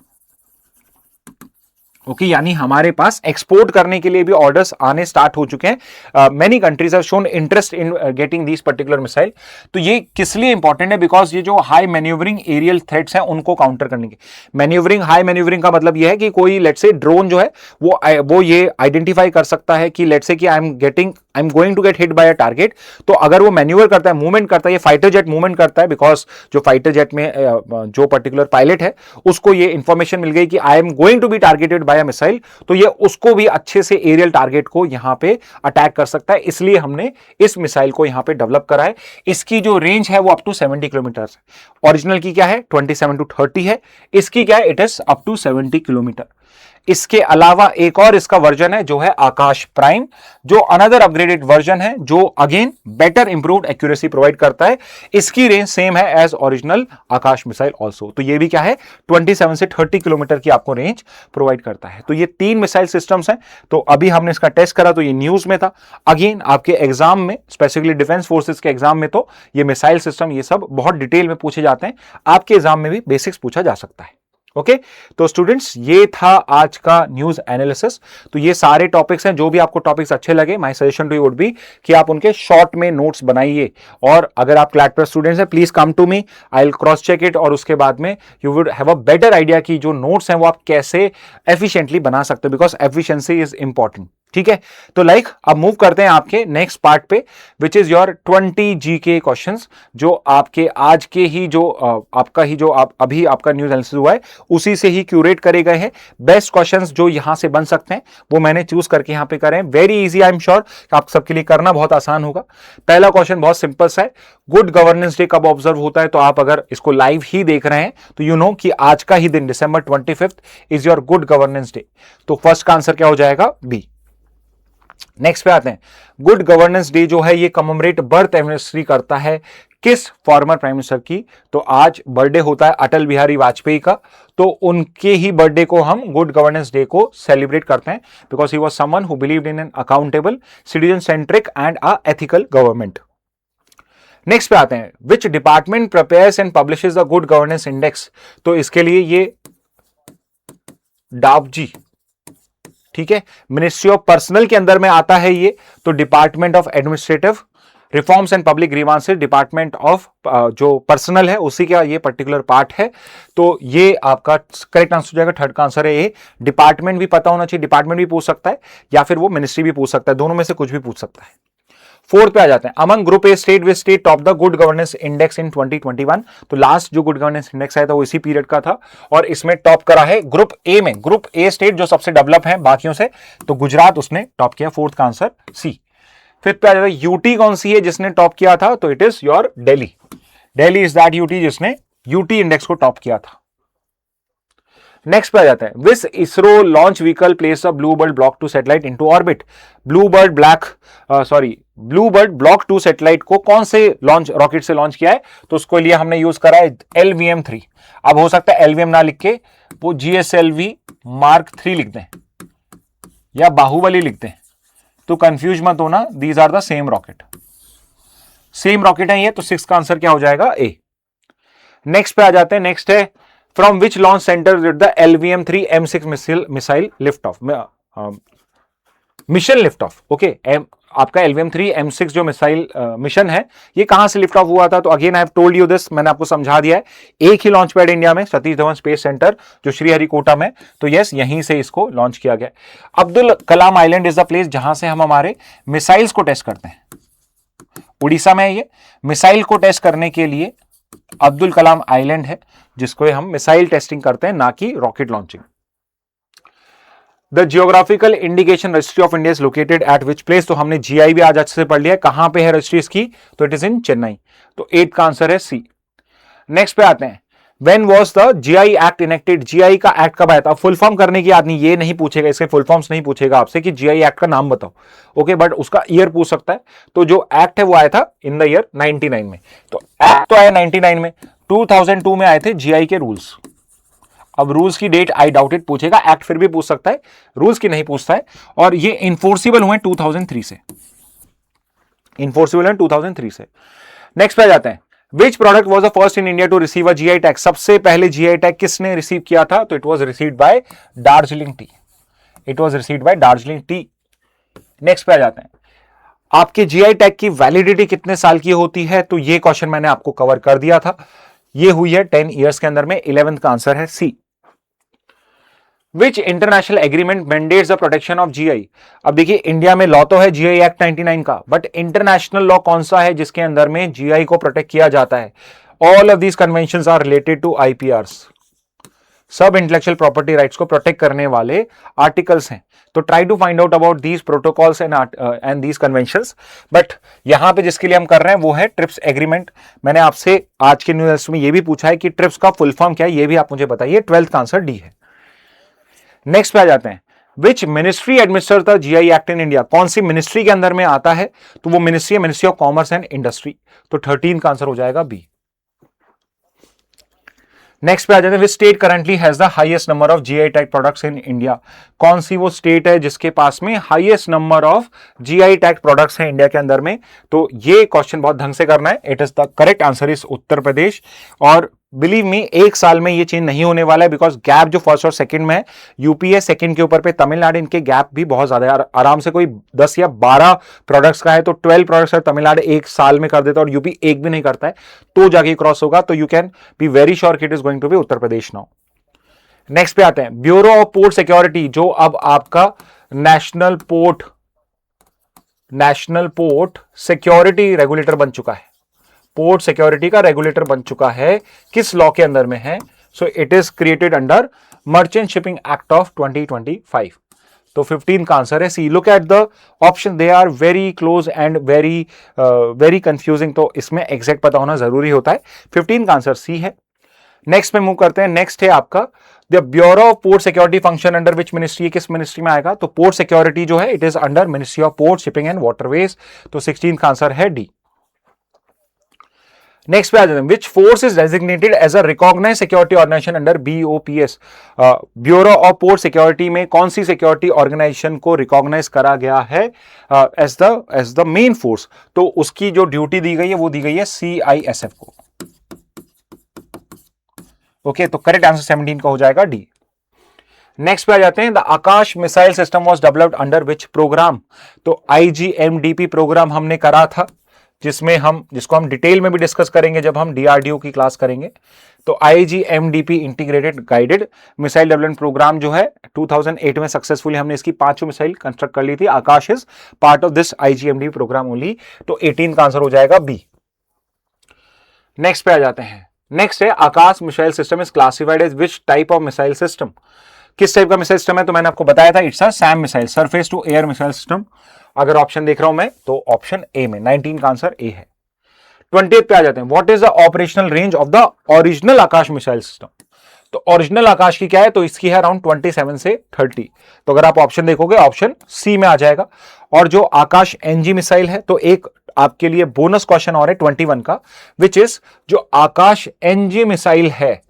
Okay यानी हमारे पास एक्सपोर्ट करने के लिए भी ऑर्डर्स आने स्टार्ट हो चुके हैं। Many countries have shown interest in getting this particular missile. तो ये किस लिए इंपॉर्टेंट है, बिकॉज ये जो हाई मैन्यूवरिंग एरियल थ्रेट्स हैं उनको काउंटर करने के। मैन्यूवरिंग, हाई मैन्यूवरिंग का मतलब ये है कि कोई लेट्स से ड्रोन जो है वो ये आइडेंटिफाई कर सकता है कि लेट्स से कि I am going to get hit by a target. तो अगर वो मैन्यूवर करता है, मूवमेंट करता है, ये फाइटर जेट मूवमेंट करता है, बिकॉज जो फाइटर जेट में जो पर्टिकुलर पायलट है उसको ये इंफॉर्मेशन मिल गई कि I am going to be targeted by a missile, तो ये उसको भी अच्छे से एरियल टारगेट को यहां पे अटैक कर सकता है। इसलिए हमने इस मिसाइल को यहां पे डेवलप करा है। इसकी जो रेंज है वो अप टू 70 किलोमीटर, ओरिजिनल की क्या है 27 टू 30 है, इसकी क्या है it is up to 70 kilometre. इसके अलावा एक और इसका वर्जन है जो है आकाश प्राइम, जो अनदर अपग्रेडेड वर्जन है, जो again better improved accuracy provide करता है। इसकी रेंज सेम है as original Akash missile also. तो ये भी क्या है 27 से 30 किलोमीटर की आपको रेंज प्रोवाइड करता है। तो ये 3 मिसाइल सिस्टम्स हैं। तो अभी हमने इसका टेस्ट करा तो ये न्यूज में था। अगेन आपके एग्जाम में, स्पेसिफिकली डिफेंस फोर्सेस के एग्जाम में, तो ये मिसाइल सिस्टम ये सब बहुत डिटेल में पूछे जाते हैं। आपके एग्जाम में भी बेसिक्स पूछा जा सकता है। ओके तो स्टूडेंट्स ये था आज का न्यूज एनालिसिस। तो ये सारे टॉपिक्स हैं, जो भी आपको टॉपिक्स अच्छे लगे my suggestion to you would be कि आप उनके शॉर्ट में नोट्स बनाइए। और अगर आप क्लैट प्लस स्टूडेंट्स हैं please come to me, I will cross check it और उसके बाद में you would have a better idea कि जो नोट्स हैं वो आप कैसे एफिशिएंटली बना सकते हो, बिकॉज एफिशिएंसी इज इंपॉर्टेंट। ठीक है तो अब मूव करते हैं आपके नेक्स्ट पार्ट पे, विच इज योर 20 जीके क्वेश्चंस, जो आपके आज के ही जो आपका ही जो अभी आपका न्यूज एनालिसिस हुआ है उसी से ही क्यूरेट करे गए हैं बेस्ट क्वेश्चंस जो यहां से बन सकते हैं, वो मैंने चूज करके यहां पे करे हैं। Very easy, I am sure आप सबके लिए करना बहुत आसान होगा। पहला क्वेश्चन बहुत सिंपल सा है, गुड गवर्नेंस डे कब ऑब्जर्व होता है? तो आप अगर इसको लाइव ही देख रहे हैं तो यू नो कि आज का ही दिन December 25 is your good governance day. तो फर्स्ट का आंसर क्या हो जाएगा? बी। नेक्स्ट पे आते हैं, गुड गवर्नेंस डे जो है ये कमेमोरेट बर्थ एनिवर्सरी करता है किस फॉर्मर प्राइम मिनिस्टर की? तो आज बर्थडे होता है अटल बिहारी वाजपेयी का, तो उनके ही बर्थडे को हम गुड गवर्नेंस डे को सेलिब्रेट करते हैं, because he was someone who believed in an accountable, citizen centric and a ethical government. Next पे आते हैं, which department prepares and publishes the good governance index? तो इसके लिए ये डाबजी, ठीक है, मिनिस्ट्री ऑफ पर्सनल के अंदर में आता है ये। तो department of administrative reforms and public grievances, department of जो पर्सनल है उसी का ये पर्टिकुलर पार्ट है। तो ये आपका करेक्ट आंसर हो जाएगा, थर्ड का आंसर है ये। डिपार्टमेंट भी पता होना चाहिए, डिपार्टमेंट भी पूछ सकता है या फिर वो मिनिस्ट्री भी पूछ सकता है, दोनों में से कुछ भी पूछ सकता है। फोर्थ पे आ जाते हैं, among group A state which state top the good governance index in 2021। तो लास्ट जो गुड गवर्नेंस इंडेक्स आया था वो इसी पीरियड का था और इसमें टॉप करा है ग्रुप ए में, ग्रुप ए स्टेट जो सबसे डेवलप है बाकियों से, तो गुजरात उसने टॉप किया। फोर्थ का आंसर सी। फिफ्थ पे आ जाता है, यूटी कौन सी है जिसने टॉप किया था? तो it is your Delhi. Delhi is that UT जिसने यूटी इंडेक्स को टॉप किया था। नेक्स्ट पे आ जाता है, which ISRO launch vehicle place a bluebird block 2 satellite into orbit? Bluebird block 2 satellite को कौन से लॉन्च रॉकेट से लॉन्च किया है? तो उसको लिए हमने यूज करा है LVM-3। अब हो सकता है LVM ना लिख के वो GSLV Mark 3 लिख दें या बाहुबली लिख दें, तो कंफ्यूज मत होना, these are the same rocket, same rocket है ये। तो 6 का आंसर क्या हो जाएगा? ए। नेक्स्ट पे आ जाते हैं, नेक्स्ट है from which launch centre did the LVM-3 M6 missile lift off, mission lift off. Okay, आपका LVM-3 M6 जो मिसाइल मिशन है ये कहां से लिफ्ट ऑफ हुआ था? तो again I have told you this, मैंने आपको समझा दिया है, एक ही लॉन्च पैड इंडिया में, सतीश धवन स्पेस सेंटर जो श्रीहरिकोटा में, तो यस यहीं से इसको लॉन्च किया गया। Abdul Kalam island is the place जहां से हम हमारे मिसाइल्स को टेस्ट करते हैं, उड़ीसा में है ये। मिसाइल को टेस्ट करने के लिए अब्दुल कलाम आइलैंड है जिसको हम मिसाइल टेस्टिंग करते हैं, ना कि rocket launching. The geographical indication registry of India is located at which place? तो हमने जीआई भी आज अच्छे से पढ़ लिया है, कहां पे है रजिस्ट्री इसकी? तो इट इज इन चेन्नई, तो 8 का आंसर है सी। नेक्स्ट पे आते हैं, when was the GI act enacted? GI का एक्ट कब आया था? फुल फॉर्म करने की याद नहीं, ये नहीं पूछेगा, इसके फुल फॉर्म्स नहीं पूछेगा आपसे कि जीआई एक्ट का नाम बताओ, ओके, बट उसका ईयर पूछ सकता है। तो जो एक्ट है वो आया था इन द ईयर 99 में, तो एक्ट तो आया 99 में, 2002 में आए थे जीआई के रूल्स। अब रूल्स की डेट आई डाउट इट पूछेगा, एक्ट फिर भी पूछ सकता है, रूल्स की नहीं पूछता है, और ये इन्फोर्सिबल हुए 2003 से, इन्फोर्सिबल है 2003 से। नेक्स्ट पे जाते हैं, which product was the first in India to receive a GI tag? सबसे पहले जीआई टैग किसने रिसीव किया था? तो it was received by Darjeeling tea, it was received by Darjeeling tea. Next पे आ जाते हैं, आपके जीआई टैग की वैलिडिटी कितने साल की होती है? तो ये क्वेश्चन मैंने आपको कवर कर दिया था, ये हुई है 10 ईयर्स के अंदर में। 11th का आंसर है C. Which international agreement mandates the protection of GI? अब देखिए, इंडिया में लॉ तो है जीआई एक्ट 99 का, बट इंटरनेशनल लॉ कौन सा है जिसके अंदर में जीआई को प्रोटेक्ट किया जाता है? All of these conventions are related to IPRs, सब इंटेलेक्चुअल प्रॉपर्टी राइट्स को प्रोटेक्ट करने वाले आर्टिकल्स हैं। तो try to find out about these protocols and these conventions. But यहां पे जिसके लिए हम कर रहे हैं वो है ट्रिप्स एग्रीमेंट। मैंने आपसे आज के न्यूज में ये भी पूछा है कि ट्रिप्स का फुल फॉर्म क्या है, ये भी आप मुझे बताइए। 12th का आंसर डी है। नेक्स्ट पे आ जाते हैं, which ministry administer the GI act in India? कौन सी मिनिस्ट्री के अंदर में आता है? तो वो मिनिस्ट्री है ministry of commerce and industry, तो 13 का आंसर हो जाएगा बी। नेक्स्ट पे आ जाते हैं, which state currently has the highest number of GI tag products in India? कौन सी वो स्टेट है जिसके पास में highest number of GI tag products हैं इंडिया के अंदर में? तो ये क्वेश्चन बहुत ढंग से करना है, it is the correct answer is Uttar Pradesh. और बिलीव मी, एक साल में ये चेंज नहीं होने वाला है, बिकॉज गैप जो फर्स्ट और सेकंड में है, यूपी है सेकंड के ऊपर पे तमिलनाडु, इनके गैप भी बहुत ज्यादा है। आराम से कोई 10 या 12 प्रोडक्ट्स का है तो 12 प्रोडक्ट्स है तमिलनाडु एक साल में कर देता है और यूपी एक भी नहीं करता है, तो जाके क्रॉस होगा। तो you can be very sure कि it is going to be Uttar Pradesh now. Next पे आते हैं, ब्यूरो ऑफ पोर्ट सिक्योरिटी, जो अब आपका नेशनल पोर्ट सिक्योरिटी रेगुलेटर बन चुका है, पोर्ट सिक्योरिटी का रेगुलेटर बन चुका है, किस लॉ के अंदर में है? So it is created under merchant shipping act of 2025, तो 15 का आंसर है C. Look at the option, they are very close and very confusing, तो इसमें एग्जैक्ट पता होना जरूरी होता है। 15 का आंसर सी है। नेक्स्ट में मूव करते हैं, नेक्स्ट है आपका the bureau of port security function under which ministry? किस मिनिस्ट्री में आएगा? तो पोर्ट सिक्योरिटी जो है it is under ministry of port shipping and waterways, तो 16 का आंसर है डी। नेक्स्ट पे आ जाते हैं, which force is designated as a recognised security organisation under BOPS? Bureau of port security में कौन सी सिक्योरिटी ऑर्गेनाइजेशन को रिकॉग्नाइज करा गया है एज द मेन फोर्स? तो उसकी जो ड्यूटी दी गई है वो दी गई है CISF को। ओके, तो करेक्ट आंसर 17 का हो जाएगा डी। नेक्स्ट पे आ जाते हैं, the Akash missile system was developed under which programme? तो IGMDP प्रोग्राम हमने करा था, जिसको हम डिटेल में भी डिस्कस करेंगे जब हम DRDO की क्लास करेंगे। तो IGMDP integrated guided missile development programme जो है 2008 में सक्सेसफुली हमने इसकी 5 मिसाइल कंस्ट्रक्ट कर ली थी। Akash is part of this IGMDP programme only, तो 18 का आंसर हो जाएगा बी। नेक्स्ट पे आ जाते हैं, नेक्स्ट है, Akash missile system is classified as which type of missile system? किस टाइप का मिसाइल सिस्टम है? तो मैंने आपको बताया था, it's a SAM missile, surface to air missile system. अगर ऑप्शन देख रहा हूं मैं तो ऑप्शन ए में 19 का आंसर ए है। 20th पे आ जाते हैं, what is the operational range of the original Akash missile system? तो ओरिजिनल आकाश की क्या है? तो इसकी है अराउंड 27 से 30, तो अगर आप ऑप्शन देखोगे ऑप्शन सी में आ जाएगा। और जो आकाश NG मिसाइल है, तो एक आपके लिए बोनस क्वेश्चन और है 21 का, विच इज जो आकाश NG मिसाइल है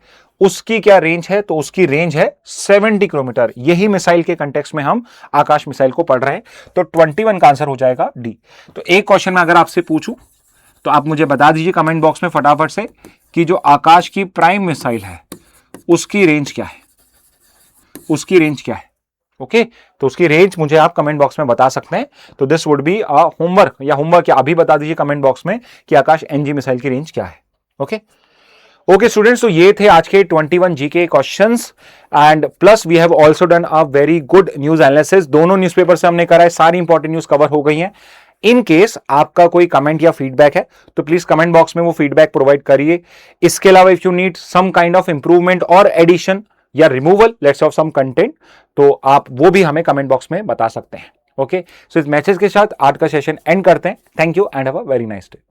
उसकी क्या रेंज है? तो उसकी रेंज है 70 किलोमीटर। यही मिसाइल के कंटेक्स्ट में हम आकाश मिसाइल को पढ़ रहे हैं, तो 21 का आंसर हो जाएगा डी। तो एक क्वेश्चन में अगर आपसे पूछूं तो आप मुझे बता दीजिए कमेंट बॉक्स में फटाफट से कि जो आकाश की प्राइम मिसाइल है उसकी रेंज क्या है, उसकी रेंज क्या है। ओके तो उसकी रेंज मुझे आप कमेंट बॉक्स में बता सकते हैं। तो दिस वुड बी होमवर्क, या होमवर्क या अभी बता दीजिए कमेंट बॉक्स में कि आकाश एनजी मिसाइल की रेंज क्या है। ओके ओके स्टूडेंट्स, तो ये थे आज के 21 GK questions and plus we have also done a very good news analysis. दोनों न्यूज़पेपर से हमने करा है, सारी इंपॉर्टेंट न्यूज कवर हो गई हैं। इन केस आपका कोई कमेंट या फीडबैक है तो प्लीज कमेंट बॉक्स में वो फीडबैक प्रोवाइड करिए। इसके अलावा if you need some kind of improvement और एडिशन या removal lots of some content, तो आप वो भी हमें कमेंट बॉक्स में बता सकते हैं। ओके सो इस मैसेज के साथ आज का सेशन एंड करते हैं। Thank you and have a very nice day.